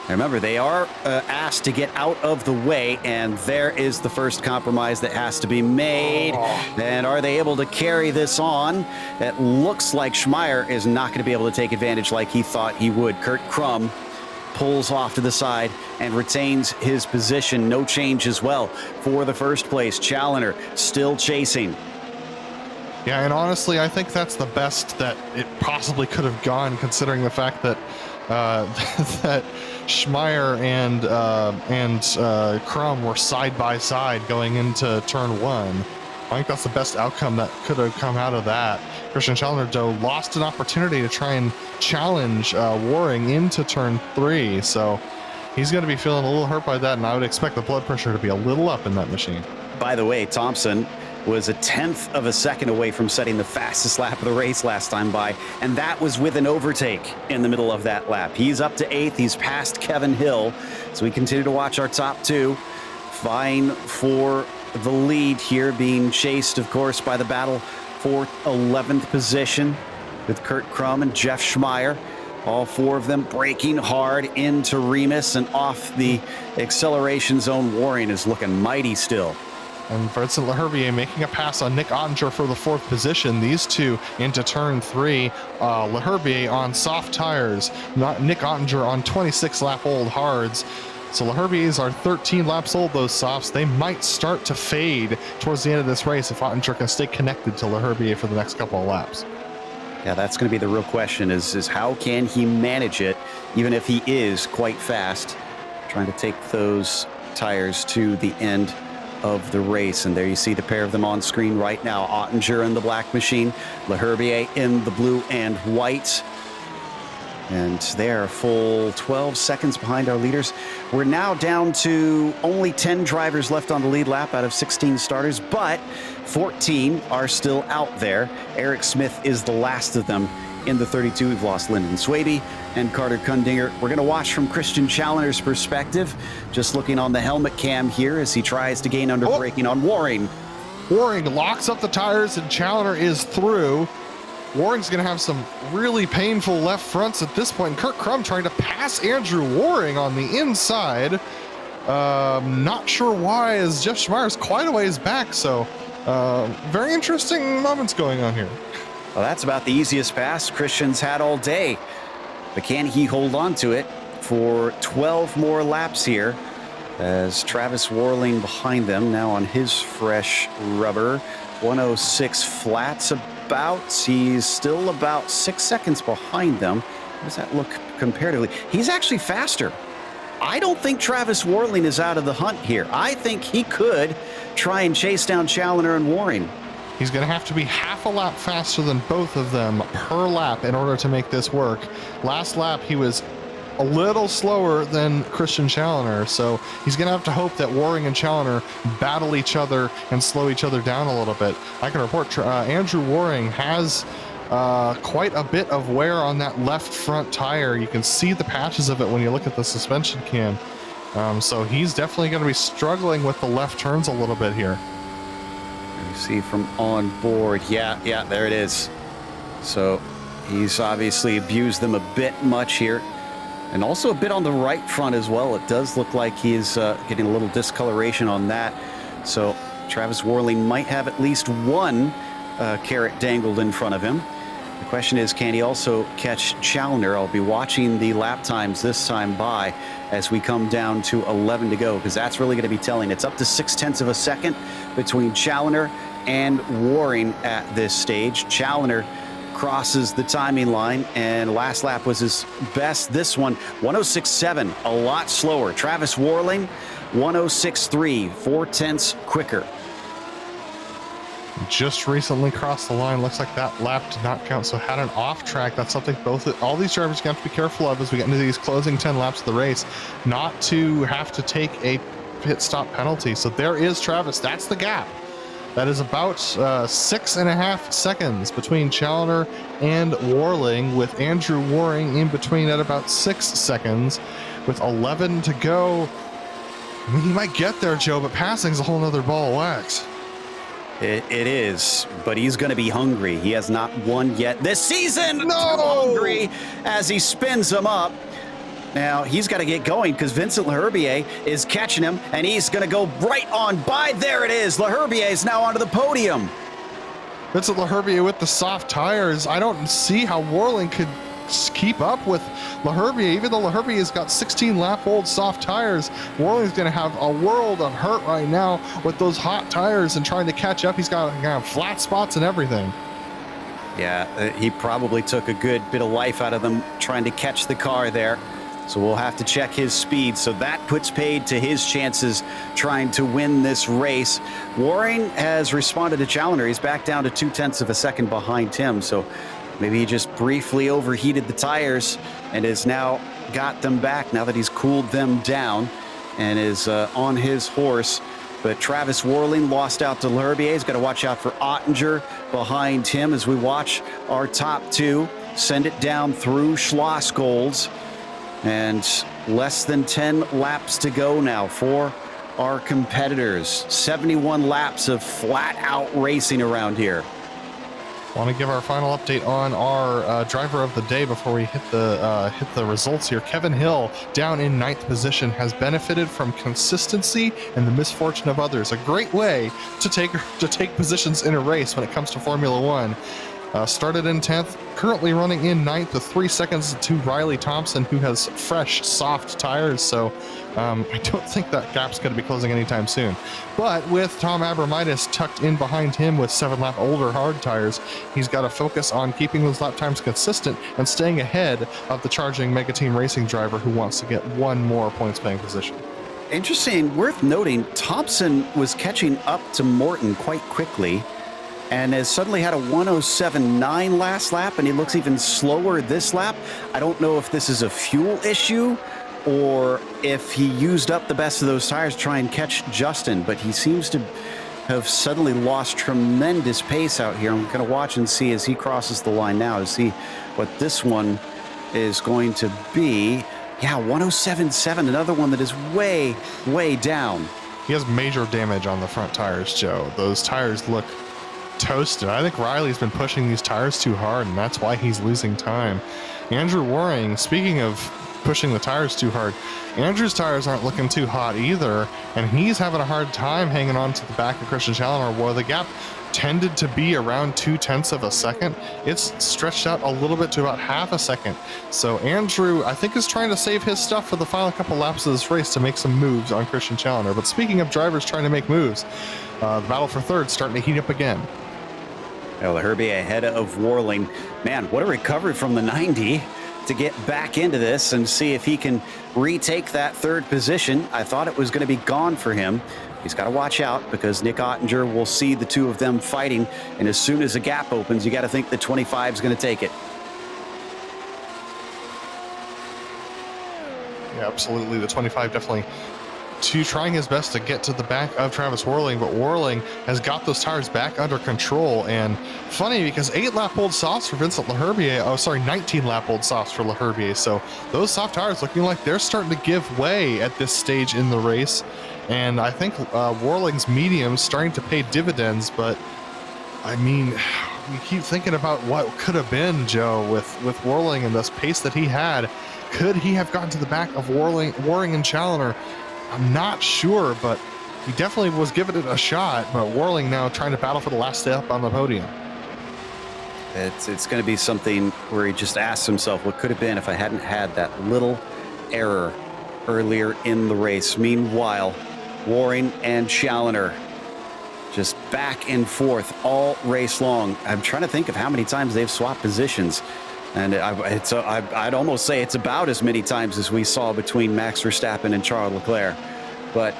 Remember, they are asked to get out of the way, and there is the first compromise that has to be made. And are they able to carry this on? It looks like Schmeier is not going to be able to take advantage like he thought he would. Kurt Krum pulls off to the side and retains his position. No change as well for the first place. Challoner still chasing. Yeah, and honestly, I think that's the best that it possibly could have gone, considering the fact that that Schmeier and Krum were side by side going into turn 1. I think that's the best outcome that could have come out of that. Christian Challoner, though, lost an opportunity to try and challenge Waring into turn 3, so he's going to be feeling a little hurt by that, and I would expect the blood pressure to be a little up in that machine. By the way, Thompson was a 1/10 of a second away from setting the fastest lap of the race last time by, and that was with an overtake in the middle of that lap. He's up to 8th. He's past Kevin Hill, so we continue to watch our top 2 vying for the lead here, being chased, of course, by the battle for 11th position with Kurt Krum and Jeff Schmeier. All 4 of them braking hard into Remus and off the acceleration zone. Waring is looking mighty still. And Vincent Leherbier making a pass on Nick Ottinger for the 4th position. These two into turn 3. Leherbier on soft tires, not Nick Ottinger on 26 lap old hards. So Leherbiers are 13 laps old, those softs. They might start to fade towards the end of this race if Ottinger can stay connected to Leherbier for the next couple of laps. Yeah, that's going to be the real question is how can he manage it, even if he is quite fast, trying to take those tires to the end of the race. And there you see the pair of them on screen right now. Ottinger in the black machine, Leherbier in the blue and white. And they're a full 12 seconds behind our leaders. We're now down to only 10 drivers left on the lead lap out of 16 starters, but 14 are still out there. Eric Smith is the last of them in the 32. We've lost Lyndon Swaby and Carter Kundinger. We're going to watch from Christian Challoner's perspective, just looking on the helmet cam here as he tries to gain under braking on Waring. Waring locks up the tires and Challoner is through. Waring's going to have some really painful left fronts at this point. Kurt Crum trying to pass Andrew Waring on the inside. Not sure why, as Jeff Schmeier's quite a ways back. So very interesting moments going on here. Well, that's about the easiest pass Christian's had all day. But can he hold on to it for 12 more laps here? As Travis Warling behind them now on his fresh rubber. 106 flats about. He's still about 6 seconds behind them. How does that look comparatively? He's actually faster. I don't think Travis Warling is out of the hunt here. I think he could try and chase down Challoner and Waring. He's going to have to be half a lap faster than both of them per lap in order to make this work. Last lap, he was a little slower than Christian Challoner, so he's going to have to hope that Waring and Challoner battle each other and slow each other down a little bit. I can report Andrew Waring has quite a bit of wear on that left front tire. You can see the patches of it when you look at the suspension cam. So he's definitely going to be struggling with the left turns a little bit here. You see from on board, yeah, there it is. So he's obviously abused them a bit much here. And also a bit on the right front as well. It does look like he's getting a little discoloration on that. So Travis Warling might have at least one carrot dangled in front of him. The question is, can he also catch Challoner? I'll be watching the lap times this time by as we come down to 11 to go, because that's really going to be telling. It's up to 0.6 of a second between Challoner and Waring at this stage. Challoner crosses the timing line, and last lap was his best. This one, 106.7, a lot slower. Travis Warling, 106.3, 0.4 quicker. Just recently crossed the line. Looks like that lap did not count, so had an off track. That's something all these drivers have to be careful of as we get into these closing 10 laps of the race, not to have to take a pit stop penalty. So there is Travis. That's the gap. That is about 6.5 seconds between Challoner and Warling, with Andrew Waring in between at about 6 seconds. With 11 to go, I mean, he might get there, Joe, but passing's a whole nother ball of wax. It is, but he's going to be hungry. He has not won yet this season. No! Hungry as he spins him up. Now, he's got to get going because Vincent Leherbier is catching him, and he's going to go right on by. There it is. Leherbier is now onto the podium. Vincent Leherbier with the soft tires. I don't see how Warling could keep up with Leherbier. Even though Leherbier's got 16-lap-old soft tires, Warling's going to have a world of hurt right now with those hot tires and trying to catch up. He's got flat spots and everything. Yeah, he probably took a good bit of life out of them trying to catch the car there. So we'll have to check his speed. So that puts paid to his chances trying to win this race. Waring has responded to Challoner. He's back down to 0.2 of a second behind him. So maybe he just briefly overheated the tires and has now got them back now that he's cooled them down and is on his horse. But Travis Warling lost out to Leherbier. He's got to watch out for Ottinger behind him as we watch our top two send it down through Schlossgolds. And less than 10 laps to go now for our competitors. 71 laps of flat-out racing around here. Want to give our final update on our driver of the day before we hit the results here. Kevin Hill, down in 9th position, has benefited from consistency and the misfortune of others. A great way to take positions in a race when it comes to Formula One. Started in 10th, currently running in 9th with 3 seconds to Riley Thompson, who has fresh, soft tires. So I don't think that gap's going to be closing anytime soon. But with Tom Abramitis tucked in behind him with 7-lap older hard tires, he's got to focus on keeping those lap times consistent and staying ahead of the charging Mega Team Racing driver who wants to get one more points-paying position. Interesting, worth noting, Thompson was catching up to Morton quite quickly and has suddenly had a 107.9 last lap, and he looks even slower this lap. I don't know if this is a fuel issue or if he used up the best of those tires to try and catch Justin, but he seems to have suddenly lost tremendous pace out here. I'm going to watch and see as he crosses the line now to see what this one is going to be. Yeah, 107.7, another one that is way, way down. He has major damage on the front tires, Joe. Those tires look toasted. I think Riley's been pushing these tires too hard, and that's why he's losing time. Andrew Waring, speaking of pushing the tires too hard, Andrew's tires aren't looking too hot either, and he's having a hard time hanging on to the back of Christian Challoner, where the gap tended to be around 0.2 of a second. It's stretched out a little bit to about half a second. So Andrew, I think, is trying to save his stuff for the final couple laps of this race to make some moves on Christian Challoner. But speaking of drivers trying to make moves, the battle for third starting to heat up again. Well, Herbie ahead of Warling. Man, what a recovery from the 90 to get back into this and see if he can retake that third position. I thought it was going to be gone for him. He's got to watch out because Nick Ottinger will see the two of them fighting, and as soon as a gap opens, you got to think the 25 is going to take it. Yeah, absolutely. The 25 definitely trying his best to get to the back of Travis Worling, but Worling has got those tires back under control. And funny, because 8-lap-old softs for Vincent Laherbier, 19-lap-old softs for Laherbier. So those soft tires looking like they're starting to give way at this stage in the race. And I think Worling's medium's starting to pay dividends, but I mean, we keep thinking about what could have been, Joe, with Worling and this pace that he had. Could he have gotten to the back of Waring and Challoner? I'm not sure, but he definitely was giving it a shot. But Worling now trying to battle for the last step on the podium. It's going to be something where he just asks himself, what could have been if I hadn't had that little error earlier in the race. Meanwhile, Waring and Challoner just back and forth all race long. I'm trying to think of how many times they've swapped positions. And I'd almost say it's about as many times as we saw between Max Verstappen and Charles Leclerc. But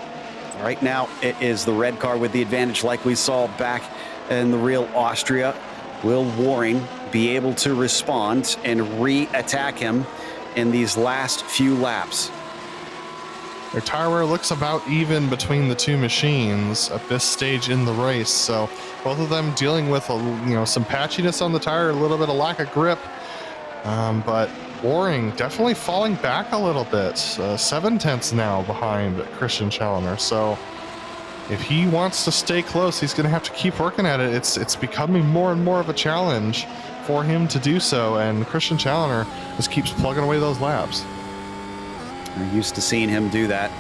right now, it is the red car with the advantage like we saw back in the real Austria. Will Waring be able to respond and re-attack him in these last few laps? Their tire wear looks about even between the two machines at this stage in the race. So both of them dealing with some patchiness on the tire, a little bit of lack of grip. But Waring definitely falling back a little bit. 7/10 now behind Christian Challoner. So if he wants to stay close, he's going to have to keep working at it. It's becoming more and more of a challenge for him to do so. And Christian Challoner just keeps plugging away those laps. We're used to seeing him do that.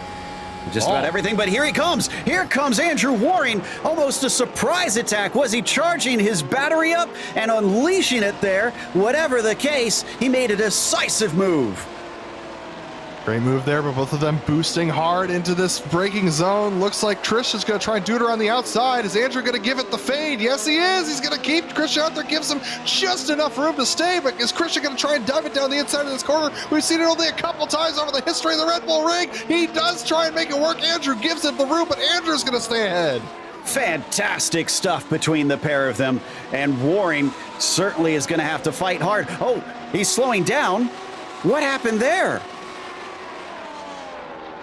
Just about everything, but here he comes. Here comes Andrew Waring. Almost a surprise attack. Was he charging his battery up and unleashing it there? Whatever the case, he made a decisive move. Great move there, but both of them boosting hard into this braking zone. Looks like Trish is going to try and do it around the outside. Is Andrew going to give it the fade? Yes, he is. He's going to keep Christian out there, gives him just enough room to stay, but is Christian going to try and dive it down the inside of this corner? We've seen it only a couple times over the history of the Red Bull Ring. He does try and make it work. Andrew gives him the room, but Andrew's going to stay ahead. Fantastic stuff between the pair of them, and Waring certainly is going to have to fight hard. Oh, he's slowing down. What happened there?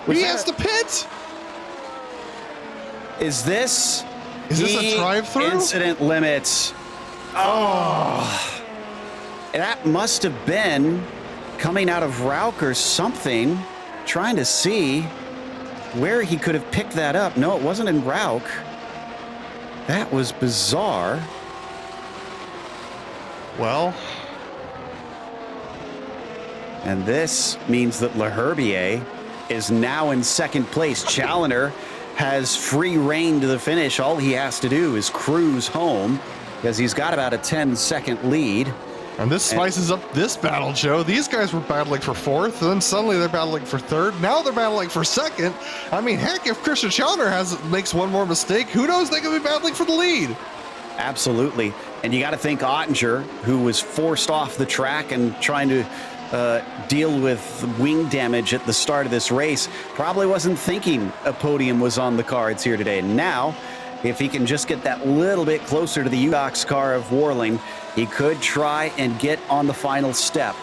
He has to pit. Is this a drive-through? Incident limits. Oh, that must have been coming out of Rauch or something, trying to see where he could have picked that up. No, it wasn't in Rauch. That was bizarre. Well, and this means that Laherbier is now in second place. Challoner has free reign to the finish. All he has to do is cruise home. because he's got about a 10-second lead. And this spices up this battle, Joe. These guys were battling for fourth, and then suddenly they're battling for third. Now they're battling for second. I mean, heck, if Christian Challenger makes one more mistake, who knows? They could be battling for the lead. Absolutely. And you got to think Ottinger, who was forced off the track and trying to deal with wing damage at the start of this race, probably wasn't thinking a podium was on the cards here today. Now, if he can just get that little bit closer to the UDOX car of Warling, he could try and get on the final step.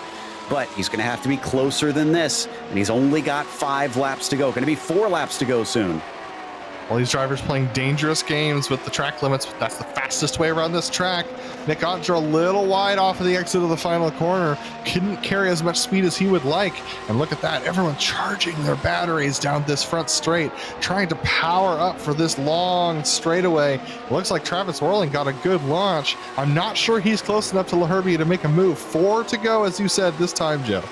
But he's going to have to be closer than this, and he's only got 5 laps to go. Going to be 4 laps to go soon. Well, these drivers playing dangerous games with the track limits. That's the fastest way around this track. Nick Ottinger a little wide off of the exit of the final corner. Couldn't carry as much speed as he would like. And look at that. Everyone charging their batteries down this front straight, trying to power up for this long straightaway. Looks like Travis Warling got a good launch. I'm not sure he's close enough to Leherbier to make a move. 4 to go, as you said, this time, Joe.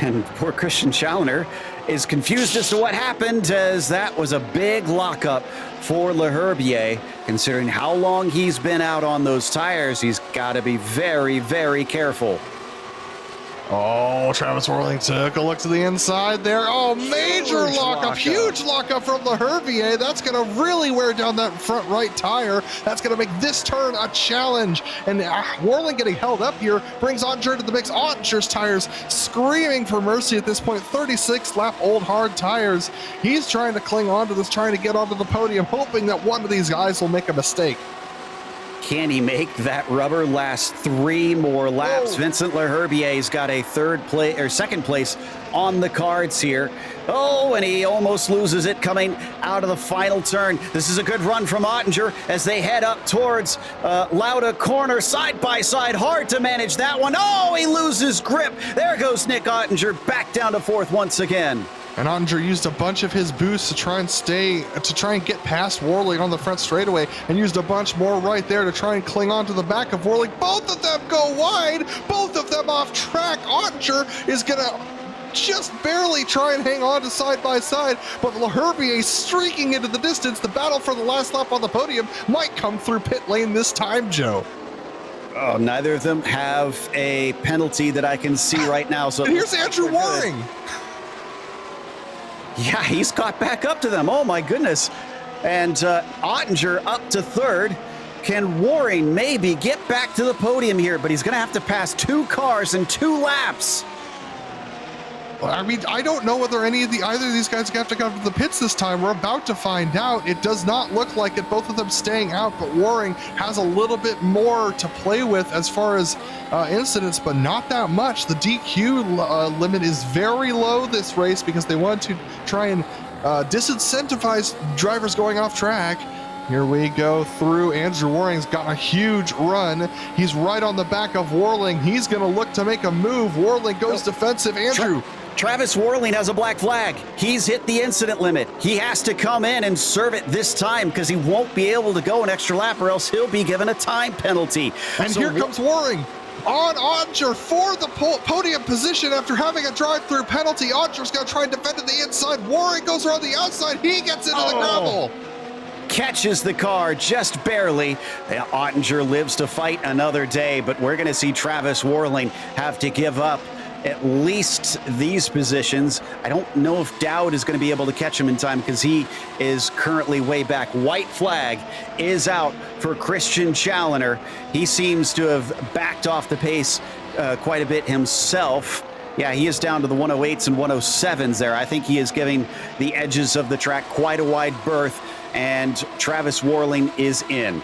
And poor Christian Challenger is confused as to what happened, as that was a big lockup for Leherbier. Considering how long he's been out on those tires, he's got to be very, very careful. Oh, Travis Warling took a look to the inside there. Oh, major lockup, huge lockup from Leherbier. That's going to really wear down that front right tire. That's going to make this turn a challenge. And Warling getting held up here brings Ottinger to the mix. Ottinger's tires screaming for mercy at this point. 36 lap old hard tires. He's trying to cling on to this, trying to get onto the podium, hoping that one of these guys will make a mistake. Can he make that rubber last 3 more laps? Whoa. Vincent Leherbier's got a second place on the cards here. Oh, and he almost loses it coming out of the final turn. This is a good run from Ottinger as they head up towards Lauda corner, side by side. Hard to manage that one. Oh, he loses grip. There goes Nick Ottinger back down to 4th once again. And Ottinger used a bunch of his boosts to try and get past Warling on the front straightaway, and used a bunch more right there to try and cling on to the back of Warling. Both of them go wide, both of them off track. Ottinger is gonna just barely try and hang on to side by side, but Leherbier streaking into the distance. The battle for the last lap on the podium might come through pit lane this time, Joe. Oh, neither of them have a penalty that I can see right now. So and here's Andrew Warring. Yeah, he's caught back up to them. Oh, my goodness. And Ottinger up to 3rd. Can Warring maybe get back to the podium here? But he's going to have to pass 2 cars in 2 laps. I mean, I don't know whether either of these guys have to come to the pits this time. We're about to find out. It does not look like it. Both of them staying out, but Warring has a little bit more to play with as far as incidents, but not that much. The DQ limit is very low this race because they want to try and disincentivize drivers going off track. Here we go through. Andrew Warring's got a huge run. He's right on the back of Warling. He's going to look to make a move. Warling goes defensive. Andrew. Travis Warling has a black flag. He's hit the incident limit. He has to come in and serve it this time because he won't be able to go an extra lap or else he'll be given a time penalty. And so here comes Warring on Ottinger for the podium position after having a drive-through penalty. Ottinger's going to try and defend to the inside. Warring goes around the outside. He gets into the gravel. Catches the car just barely. Ottinger lives to fight another day, but we're going to see Travis Warling have to give up at least these positions. I don't know if Dowd is going to be able to catch him in time because he is currently way back. White flag is out for Christian Challenger. He seems to have backed off the pace quite a bit himself. Yeah, he is down to the 108s and 107s there. I think he is giving the edges of the track quite a wide berth, and Travis Warling is in.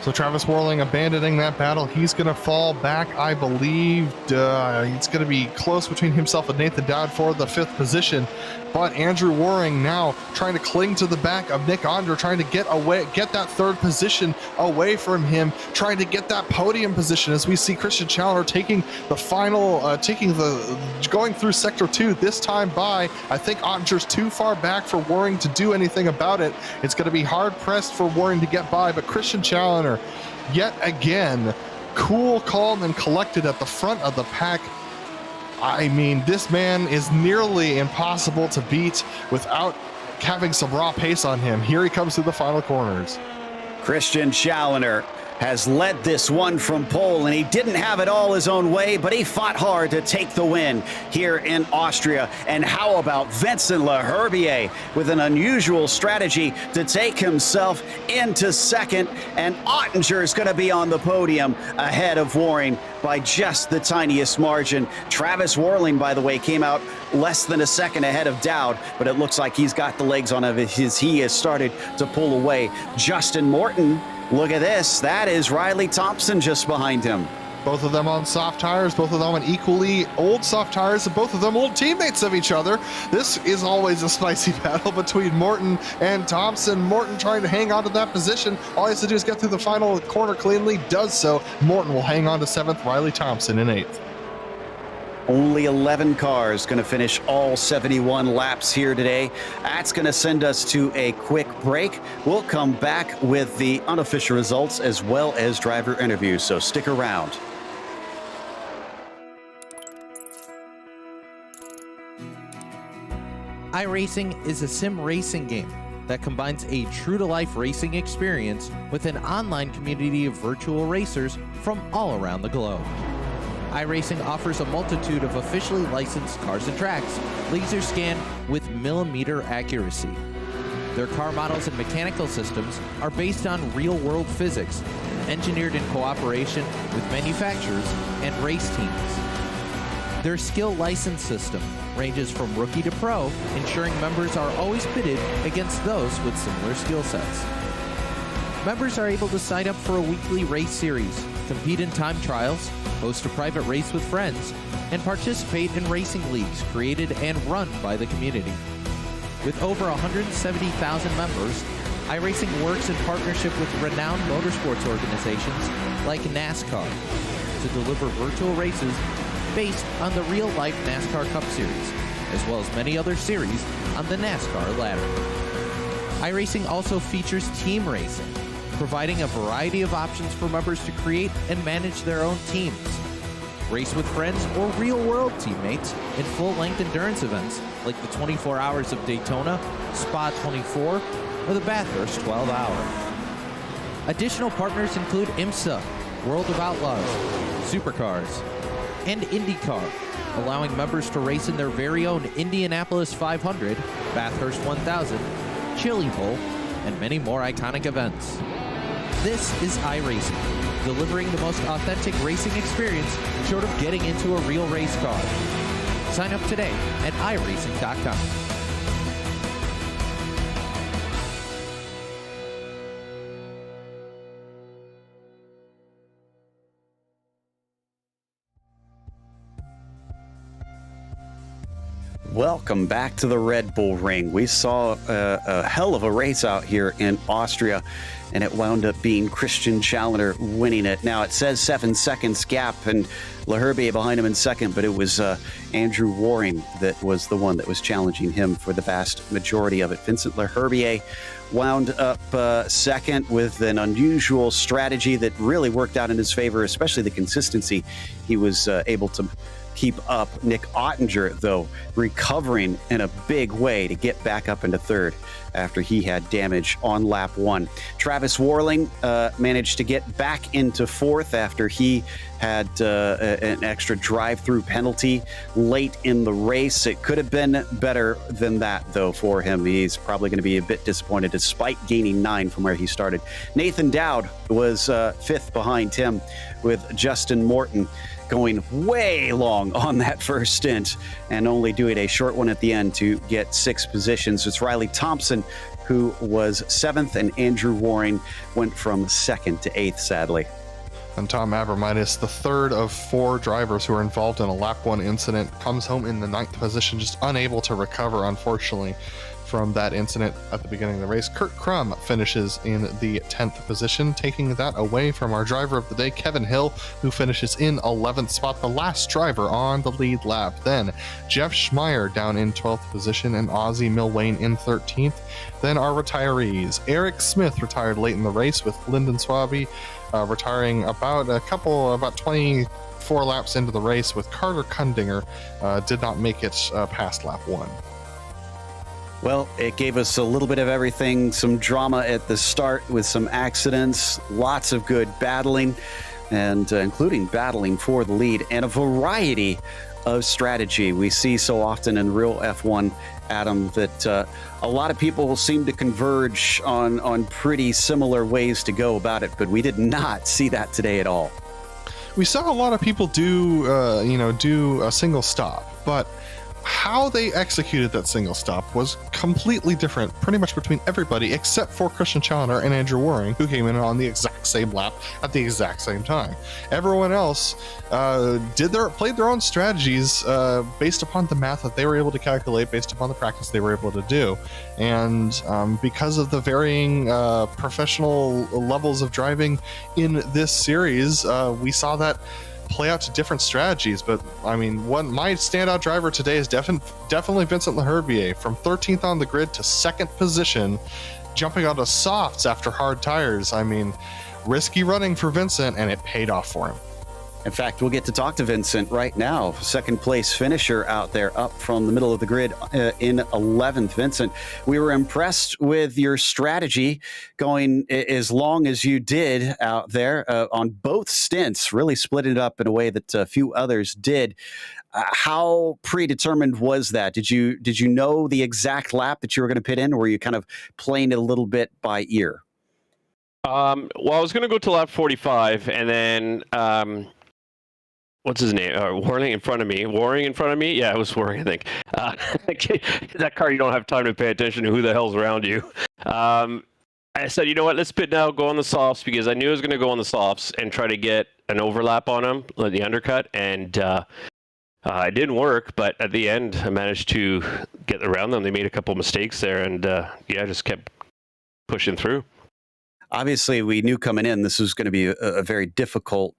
So Travis Warling abandoning that battle. He's going to fall back, I believe. It's going to be close between himself and Nathan Dowd for the 5th position. But Andrew Warring now trying to cling to the back of Nick Ottinger, trying to get that 3rd position away from him, trying to get that podium position as we see Christian Challenger taking the final, going through sector 2 this time by. I think Ottinger's too far back for Warring to do anything about it. It's going to be hard pressed for Warring to get by, but Christian Challenger yet again, cool, calm, and collected at the front of the pack. I mean, this man is nearly impossible to beat without having some raw pace on him. Here he comes through the final corners. Christian Challoner has led this one from pole, and he didn't have it all his own way, but he fought hard to take the win here in Austria. And how about Vincent Leherbier with an unusual strategy to take himself into second, and Ottinger is going to be on the podium ahead of Waring by just the tiniest margin. Travis Warling, by the way, came out less than a second ahead of Dowd, but it looks like he's got the legs on his. He has started to pull away. Justin Morton, look at this. That is Riley Thompson just behind him. Both of them on soft tires, both of them on equally old soft tires, and both of them old teammates of each other. This is always a spicy battle between Morton and Thompson. Morton trying to hang on to that position. All he has to do is get through the final corner cleanly, does so. Morton will hang on to 7th, Riley Thompson in 8th. Only 11 cars going to finish all 71 laps here today. That's going to send us to a quick break. We'll come back with the unofficial results as well as driver interviews, so stick around. iRacing is a sim racing game that combines a true-to-life racing experience with an online community of virtual racers from all around the globe. iRacing offers a multitude of officially licensed cars and tracks, laser scanned with millimeter accuracy. Their car models and mechanical systems are based on real-world physics, engineered in cooperation with manufacturers and race teams. Their skill license system ranges from rookie to pro, ensuring members are always pitted against those with similar skill sets. Members are able to sign up for a weekly race series, compete in time trials, host a private race with friends, and participate in racing leagues created and run by the community. With over 170,000 members, iRacing works in partnership with renowned motorsports organizations like NASCAR to deliver virtual races based on the real-life NASCAR Cup Series, as well as many other series on the NASCAR ladder. iRacing also features team racing, providing a variety of options for members to create and manage their own teams. Race with friends or real-world teammates in full-length endurance events like the 24 Hours of Daytona, Spa 24, or the Bathurst 12 Hour. Additional partners include IMSA, World of Outlaws, Supercars, and IndyCar, allowing members to race in their very own Indianapolis 500, Bathurst 1000, Chili Bowl, and many more iconic events. This is iRacing, delivering the most authentic racing experience short of getting into a real race car. Sign up today at iRacing.com. Welcome back to the Red Bull Ring. We saw a hell of a race out here in Austria, and it wound up being Christian Challoner winning it. Now, it says 7 seconds gap, and Leherbier behind him in second, but it was Andrew Waring that was the one that was challenging him for the vast majority of it. Vincent Leherbier wound up second with an unusual strategy that really worked out in his favor, especially the consistency. He was able to keep up. Nick Ottinger, though, recovering in a big way to get back up into third after he had damage on lap 1. Travis Warling managed to get back into fourth after he had an extra drive-through penalty late in the race. It could have been better than that, though, for him. He's probably going to be a bit disappointed despite gaining 9 from where he started. Nathan Dowd was fifth behind him, with Justin Morton going way long on that first stint and only doing a short one at the end to get 6th positions. It's Riley Thompson who was 7th, and Andrew Waring went from 2nd to 8th, sadly. And Tom Abramitis, the third of 4 drivers who were involved in a lap 1 incident, comes home in the 9th position, just unable to recover, unfortunately, from that incident at the beginning of the race. Kurt Crum finishes in the 10th position, taking that away from our driver of the day, Kevin Hill, who finishes in 11th spot, the last driver on the lead lap. Then Jeff Schmeier down in 12th position, and Ozzie Milwane in 13th. Then our retirees. Eric Smith retired late in the race, with Lyndon Swaby retiring about 24 laps into the race, with Carter Kundinger did not make it past lap 1. Well, it gave us a little bit of everything, some drama at the start with some accidents, lots of good battling, and including battling for the lead, and a variety of strategy we see so often in real F1, Adam, that a lot of people seem to converge on pretty similar ways to go about it, but we did not see that today at all. We saw a lot of people do a single stop, but how they executed that single stop was completely different pretty much between everybody except for Christian Challenger and Andrew Waring, who came in on the exact same lap at the exact same time. Everyone else played their own strategies based upon the math that they were able to calculate, based upon the practice they were able to do. And because of the varying professional levels of driving in this series, we saw that play out to different strategies. But I mean, my standout driver today is definitely Vincent Leherbier, from 13th on the grid to 2nd position, jumping onto softs after hard tires. I mean, risky running for Vincent, and it paid off for him. In fact, we'll get to talk to Vincent right now. Second place finisher out there, up from the middle of the grid in 11th. Vincent, we were impressed with your strategy going as long as you did out there on both stints, really splitting it up in a way that few others did. How predetermined was that? Did you know the exact lap that you were going to pit in, or were you kind of playing it a little bit by ear? Well, I was going to go to lap 45, and then what's his name? Waring in front of me. Yeah, it was Waring, I think. That car, you don't have time to pay attention to who the hell's around you. I said, you know what, let's pit now, go on the softs, because I knew I was going to go on the softs and try to get an overlap on him, like the undercut, and it didn't work, but at the end, I managed to get around them. They made a couple mistakes there, and just kept pushing through. Obviously, we knew coming in this was going to be a very difficult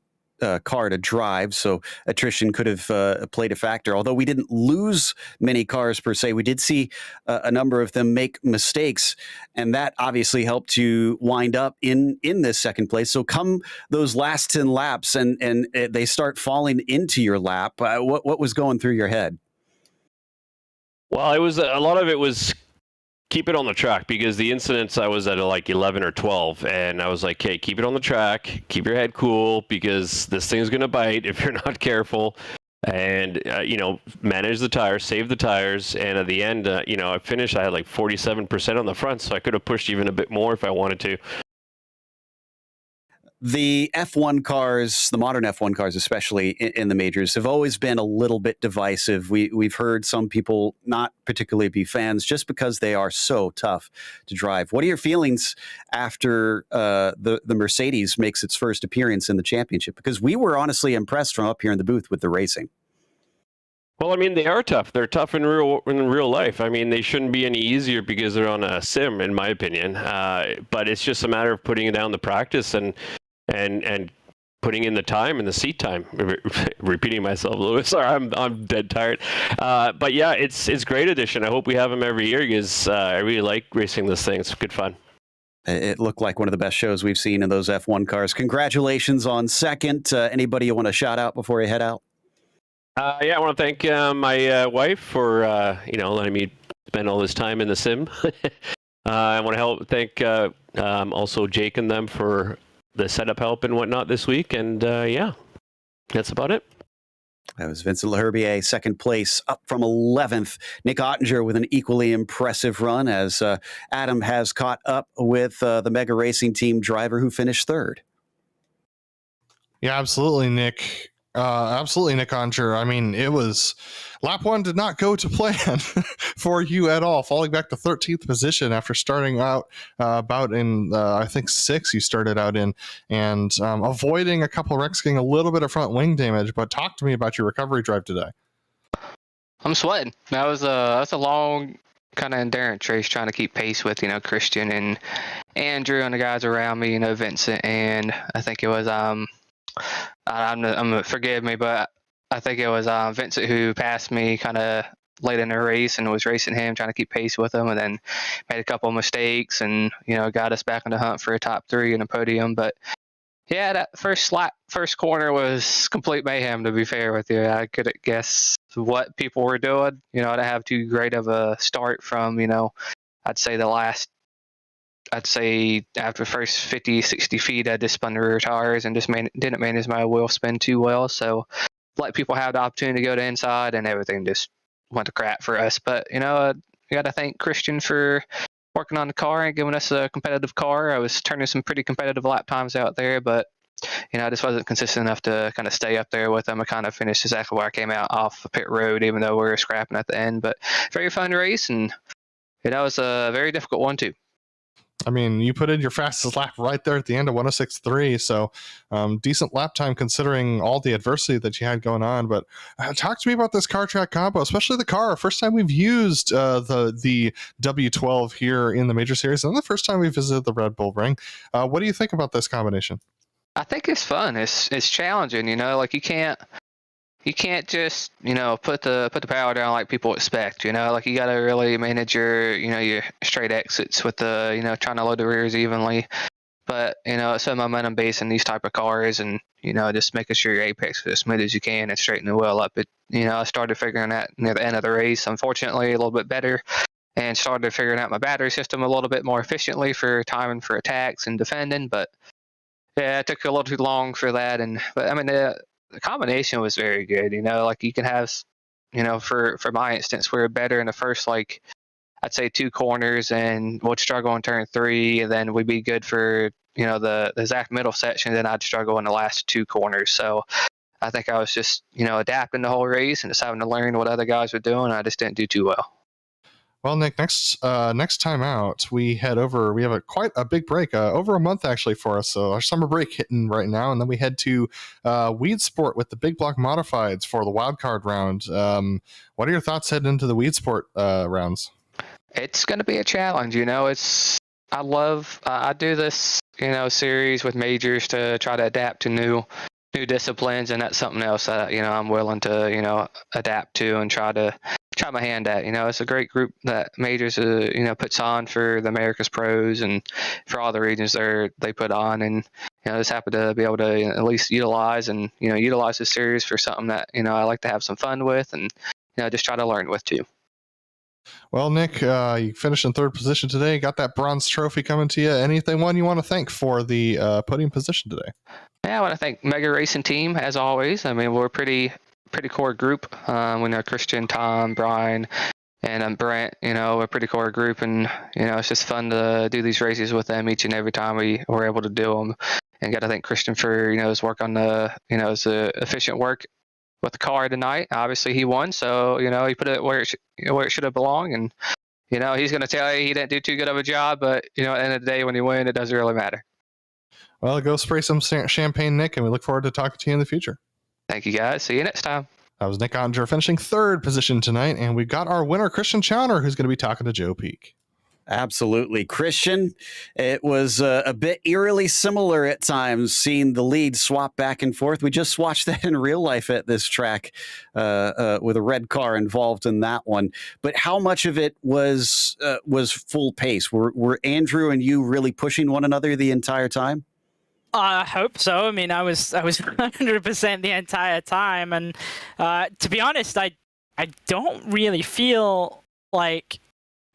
car to drive, so attrition could have played a factor. Although we didn't lose many cars per se, we did see a number of them make mistakes, and that obviously helped you wind up in this second place. So come those last 10 laps and they start falling into your lap, what was going through your head? Well, it was a lot of it was keep it on the track, because the incidents I was at like 11 or 12, and I was like, hey, keep it on the track, keep your head cool, because this thing's going to bite if you're not careful, and manage the tires, save the tires. And at the end, I finished, I had like 47% on the front, so I could have pushed even a bit more if I wanted to. The F1 cars, the modern F1 cars, especially in the majors, have always been a little bit divisive. We've heard some people not particularly be fans just because they are so tough to drive. What are your feelings after the Mercedes makes its first appearance in the championship? Because we were honestly impressed from up here in the booth with the racing. Well, I mean, they are tough. They're tough in real life. I mean, they shouldn't be any easier because they're on a sim, in my opinion. But it's just a matter of putting down the practice and putting in the time and the seat time. Repeating myself, Lewis. Sorry, I'm dead tired. But yeah, it's great addition. I hope we have them every year, because I really like racing this thing. It's good fun. It looked like one of the best shows we've seen in those F1 cars. Congratulations on second. Anybody you want to shout out before you head out? I want to thank my wife for letting me spend all this time in the sim. I want to thank also Jake and them for the setup help and whatnot this week. And that's about it. That was Vincent Leherbier, second place, up from 11th. Nick Ottinger with an equally impressive run, as Adam has caught up with the Mega Racing Team driver who finished third. Yeah, absolutely, Nick. Absolutely, Nick Ottinger. I mean, it was lap one did not go to plan for you at all, falling back to 13th position after starting out about in, I think, 6 you started out in, and avoiding a couple wrecks, getting a little bit of front wing damage. But talk to me about your recovery drive today. I'm sweating. That's a long kind of endurance race, trying to keep pace with, Christian and Andrew and the guys around me, Vincent, and I think it was forgive me, but I think it was Vincent who passed me kind of late in the race and was racing him, trying to keep pace with him, and then made a couple of mistakes and got us back in the hunt for a top 3 and a podium. But Yeah, that first corner was complete mayhem, to be fair with you. I couldn't guess what people were doing. I didn't have too great of a start from, I'd say after the first 50, 60 feet, I just spun the rear tires and just didn't manage my wheel spin too well. So let people have the opportunity to go to inside, and everything just went to crap for us. But, I got to thank Christian for working on the car and giving us a competitive car. I was turning some pretty competitive lap times out there, but I just wasn't consistent enough to kind of stay up there with them. I kind of finished exactly where I came out off the pit road, even though we were scrapping at the end. But very fun race, and it was a very difficult one too. I mean, you put in your fastest lap right there at the end of 106.3, so decent lap time considering all the adversity that you had going on. But talk to me about this car track combo, especially the car. First time we've used the W12 here in the Major Series, and the first time we visited the Red Bull Ring. What do you think about this combination? I think it's fun. It's challenging. Like you can't just put the power down like people expect. Like you got to really manage your straight exits with the trying to load the rears evenly. But it's a momentum base in these type of cars, and just making sure your apex is as smooth as you can and straighten the wheel up. I started figuring that near the end of the race. Unfortunately, a little bit better, and started figuring out my battery system a little bit more efficiently for timing for attacks and defending. But yeah, it took a little too long for that. But I mean the combination was very good. Like you can have, for my instance, we were better in the first, like, I'd say 2 corners, and would struggle in turn 3, and then we'd be good for, the exact middle section, and then I'd struggle in the last 2 corners. So I think I was just, adapting the whole race and just having to learn what other guys were doing. I just didn't do too well. Well, Nick, next time out, we head over. We have quite a big break, over a month actually for us. So our summer break hitting right now, and then we head to Weed Sport with the Big Block Modifieds for the wild card round. What are your thoughts heading into the Weed Sport rounds? It's going to be a challenge. I do this series with majors to try to adapt to new disciplines, and that's something else that I'm willing to adapt to and try my hand at. It's a great group that majors puts on for the America's Pros and for all the regions they put on, and just happen to be able to at least utilize this series for something that I like to have some fun with, and just try to learn with too. Well, Nick, you finished in 3rd position today. Got that bronze trophy coming to you. Anything you want to thank for the podium position today? Yeah, I want to thank Mega Racing Team as always. I mean, we're a pretty core group. We know Christian, Tom, Brian, and Brent. We're a pretty core group, and it's just fun to do these races with them each and every time we're able to do them. And got to thank Christian for his work on his efficient work with the car tonight. Obviously, he won, so he put it where it should have belonged, and he's going to tell you he didn't do too good of a job, but at the end of the day, when you win, it doesn't really matter. Well, go spray some champagne, Nick, and we look forward to talking to you in the future. Thank you, guys. See you next time. That was Nick Ottinger finishing 3rd position tonight, and we got our winner, Christian Chowner, who's going to be talking to Joe Peak. Absolutely. Christian, it was a bit eerily similar at times, seeing the lead swap back and forth. We just watched that in real life at this track with a red car involved in that one. But how much of it was full pace? Were Andrew and you really pushing one another the entire time? I hope so. I mean, I was 100% the entire time. And to be honest, I don't really feel like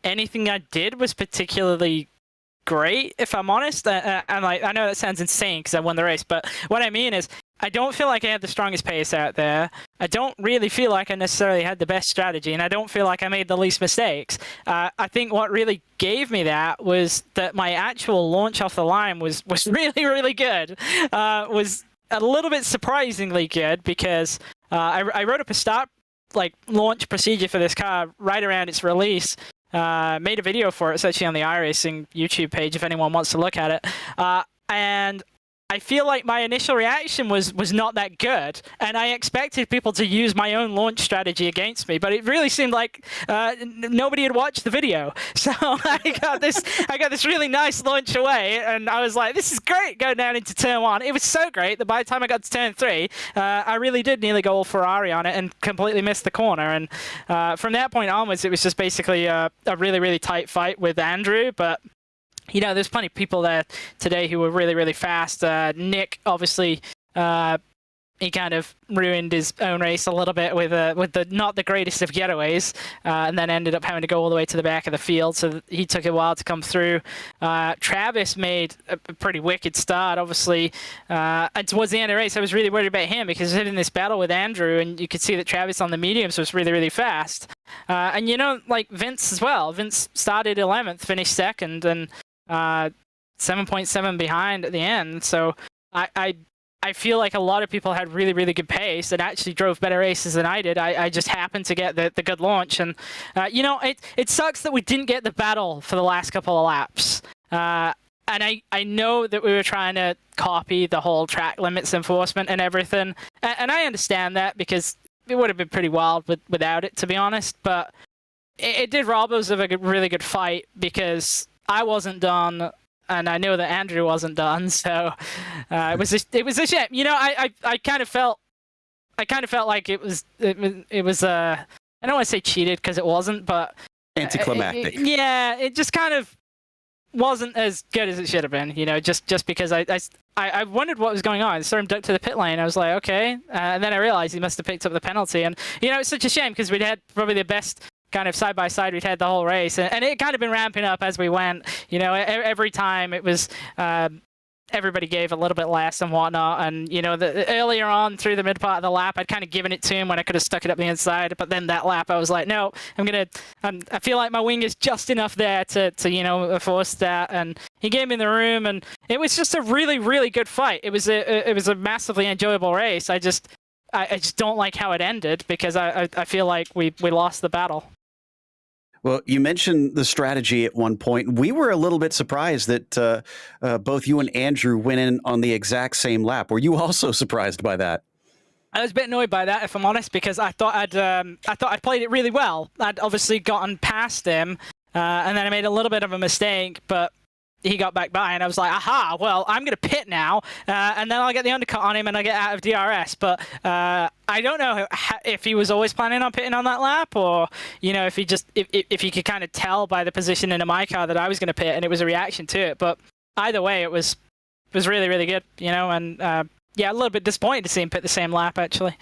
anything I did was particularly great, if I'm honest. I know that sounds insane because I won the race, but what I mean is I don't feel like I had the strongest pace out there. I don't really feel like I necessarily had the best strategy, and I don't feel like I made the least mistakes. I think what really gave me that was that my actual launch off the line was really, really good. Was a little bit surprisingly good because I wrote up a launch procedure for this car right around its release. Made a video for it. It's actually on the iRacing YouTube page if anyone wants to look at it. And I feel like my initial reaction was not that good, and I expected people to use my own launch strategy against me, but it really seemed like nobody had watched the video. So I got this really nice launch away, and I was like, this is great going down into turn 1. It was so great that by the time I got to turn 3, I really did nearly go all Ferrari on it and completely missed the corner. And from that point onwards, it was just basically a really, really tight fight with Andrew, but there's plenty of people there today who were really, really fast. Nick, obviously, he kind of ruined his own race a little bit with the not the greatest of getaways, and then ended up having to go all the way to the back of the field. So he took a while to come through. Travis made a pretty wicked start, obviously. And towards the end of the race, I was really worried about him because he was in this battle with Andrew, and you could see that Travis on the mediums was really, really fast. And like Vince as well. Vince started 11th, finished second, and 7.7 behind at the end. So I feel like a lot of people had really, really good pace and actually drove better races than I did. I just happened to get the good launch. And, it sucks that we didn't get the battle for the last couple of laps. And I know that we were trying to copy the whole track limits enforcement and everything. And I understand that because it would have been pretty wild without it, to be honest. But it did rob us of a really good fight because I wasn't done. And I know that Andrew wasn't done, so it was a shame. I kind of felt like it was I don't want to say cheated because it wasn't, but anticlimactic. It just kind of wasn't as good as it should have been. Just because I wondered what was going on. I saw him duck to the pit lane. I was like, okay, and then I realized he must have picked up the penalty. And it's such a shame because we'd had probably the best kind of side by side we'd had the whole race, and it kind of been ramping up as we went. Every time it was everybody gave a little bit less and whatnot, and earlier on through the mid part of the lap I'd kind of given it to him when I could have stuck it up the inside, but then that lap I was like, no, I feel like my wing is just enough there to force that, and he gave me the room, and it was just a really, really good fight. It was a massively enjoyable race. I just don't like how it ended because I feel like we lost the battle. Well, you mentioned the strategy at one point. We were a little bit surprised that both you and Andrew went in on the exact same lap. Were you also surprised by that? I was a bit annoyed by that, if I'm honest, because I thought I'd played it really well. I'd obviously gotten past him, and then I made a little bit of a mistake, but he got back by, and I was like, aha, well, I'm going to pit now, and then I'll get the undercut on him, and I get out of DRS. But I don't know if he was always planning on pitting on that lap, or, if he just, if he could kind of tell by the position in my car that I was going to pit, and it was a reaction to it. But either way, it was really, really good, and a little bit disappointed to see him pit the same lap, actually.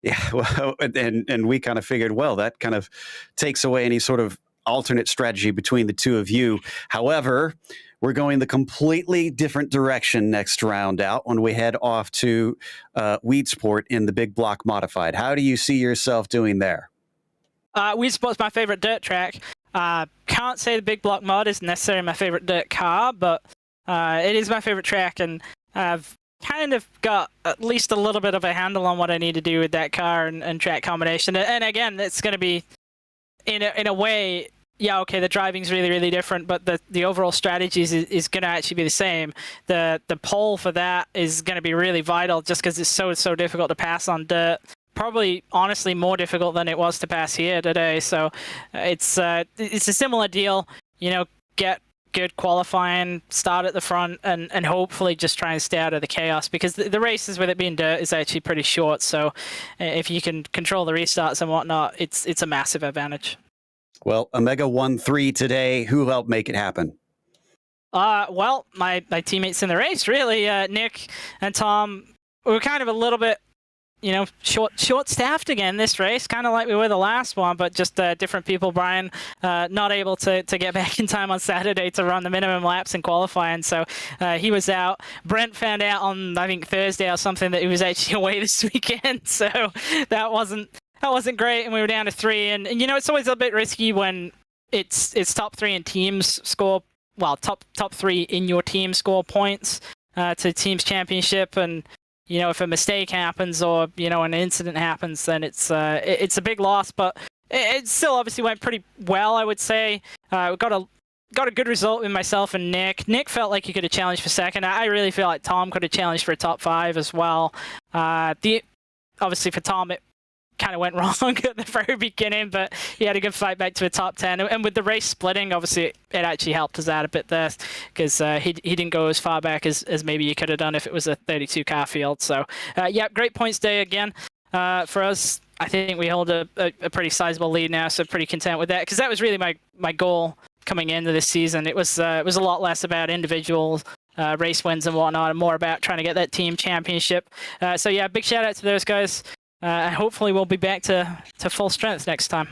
Yeah, well, and we kind of figured, well, that kind of takes away any sort of alternate strategy between the two of you. However, we're going the completely different direction next round out when we head off to Weedsport in the big block modified. How do you see yourself doing there? Weedsport's my favorite dirt track. Can't say the big block mod is necessarily my favorite dirt car, but it is my favorite track, and I've kind of got at least a little bit of a handle on what I need to do with that car and track combination. And again, it's going to be in a way, the driving's really, really different, but the overall strategies is going to actually be the same. The pole for that is going to be really vital just because it's so difficult to pass on dirt. Probably, honestly, more difficult than it was to pass here today. So it's a similar deal. Get good qualifying, start at the front, and hopefully just try and stay out of the chaos, because the races with it being dirt is actually pretty short. So if you can control the restarts and whatnot, it's a massive advantage. Well, Omega 1-3 today. Who helped make it happen? Well, my teammates in the race, really. Nick and Tom were kind of a little bit, short-staffed again this race, kind of like we were the last one, but just different people. Brian not able to get back in time on Saturday to run the minimum laps in qualifying, so he was out. Brent found out on, I think, Thursday or something that he was actually away this weekend, so that wasn't great, and we were down to 3. And it's always a bit risky when it's top 3 in teams score, well, top 3 in your team score points to team's championship, and if a mistake happens or an incident happens, then it's a big loss. But it still obviously went pretty well, I would say. We got a good result with myself and Nick. Nick felt like he could have challenged for second. I really feel like Tom could have challenged for a top 5 as well. Obviously for Tom, it kind of went wrong at the very beginning, but he had a good fight back to a top 10. And with the race splitting, obviously it actually helped us out a bit there, because he didn't go as far back as maybe he could have done if it was a 32 car field. So great points day again for us. I think we hold a pretty sizable lead now, so pretty content with that, because that was really my goal coming into this season. It was a lot less about individual race wins and whatnot, and more about trying to get that team championship. So yeah, big shout out to those guys. Hopefully we'll be back to full strength next time.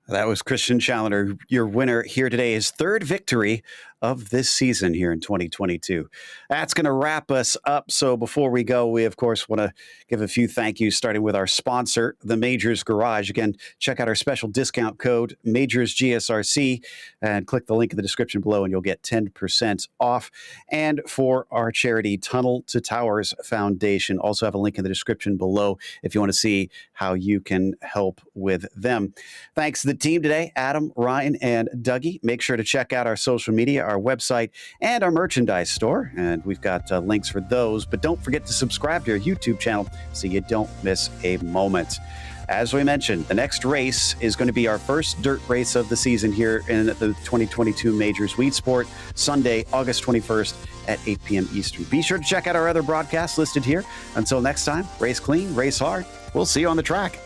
That was Christian Challenger, your winner here today, his third victory of this season here in 2022. That's going to wrap us up. So before we go, we, of course, want to give a few thank yous, starting with our sponsor, the Majors Garage. Again, check out our special discount code, MajorsGSRC, and click the link in the description below, and you'll get 10% off. And for our charity, Tunnel to Towers Foundation, also have a link in the description below if you want to see how you can help with them. Thanks to the team today, Adam, Ryan, and Dougie. Make sure to check out our social media, our website, and our merchandise store. And we've got links for those. But don't forget to subscribe to our YouTube channel so you don't miss a moment. As we mentioned, the next race is going to be our first dirt race of the season here in the 2022 Majors Weed Sport, Sunday, August 21st at 8 p.m. Eastern. Be sure to check out our other broadcasts listed here. Until next time, race clean, race hard. We'll see you on the track.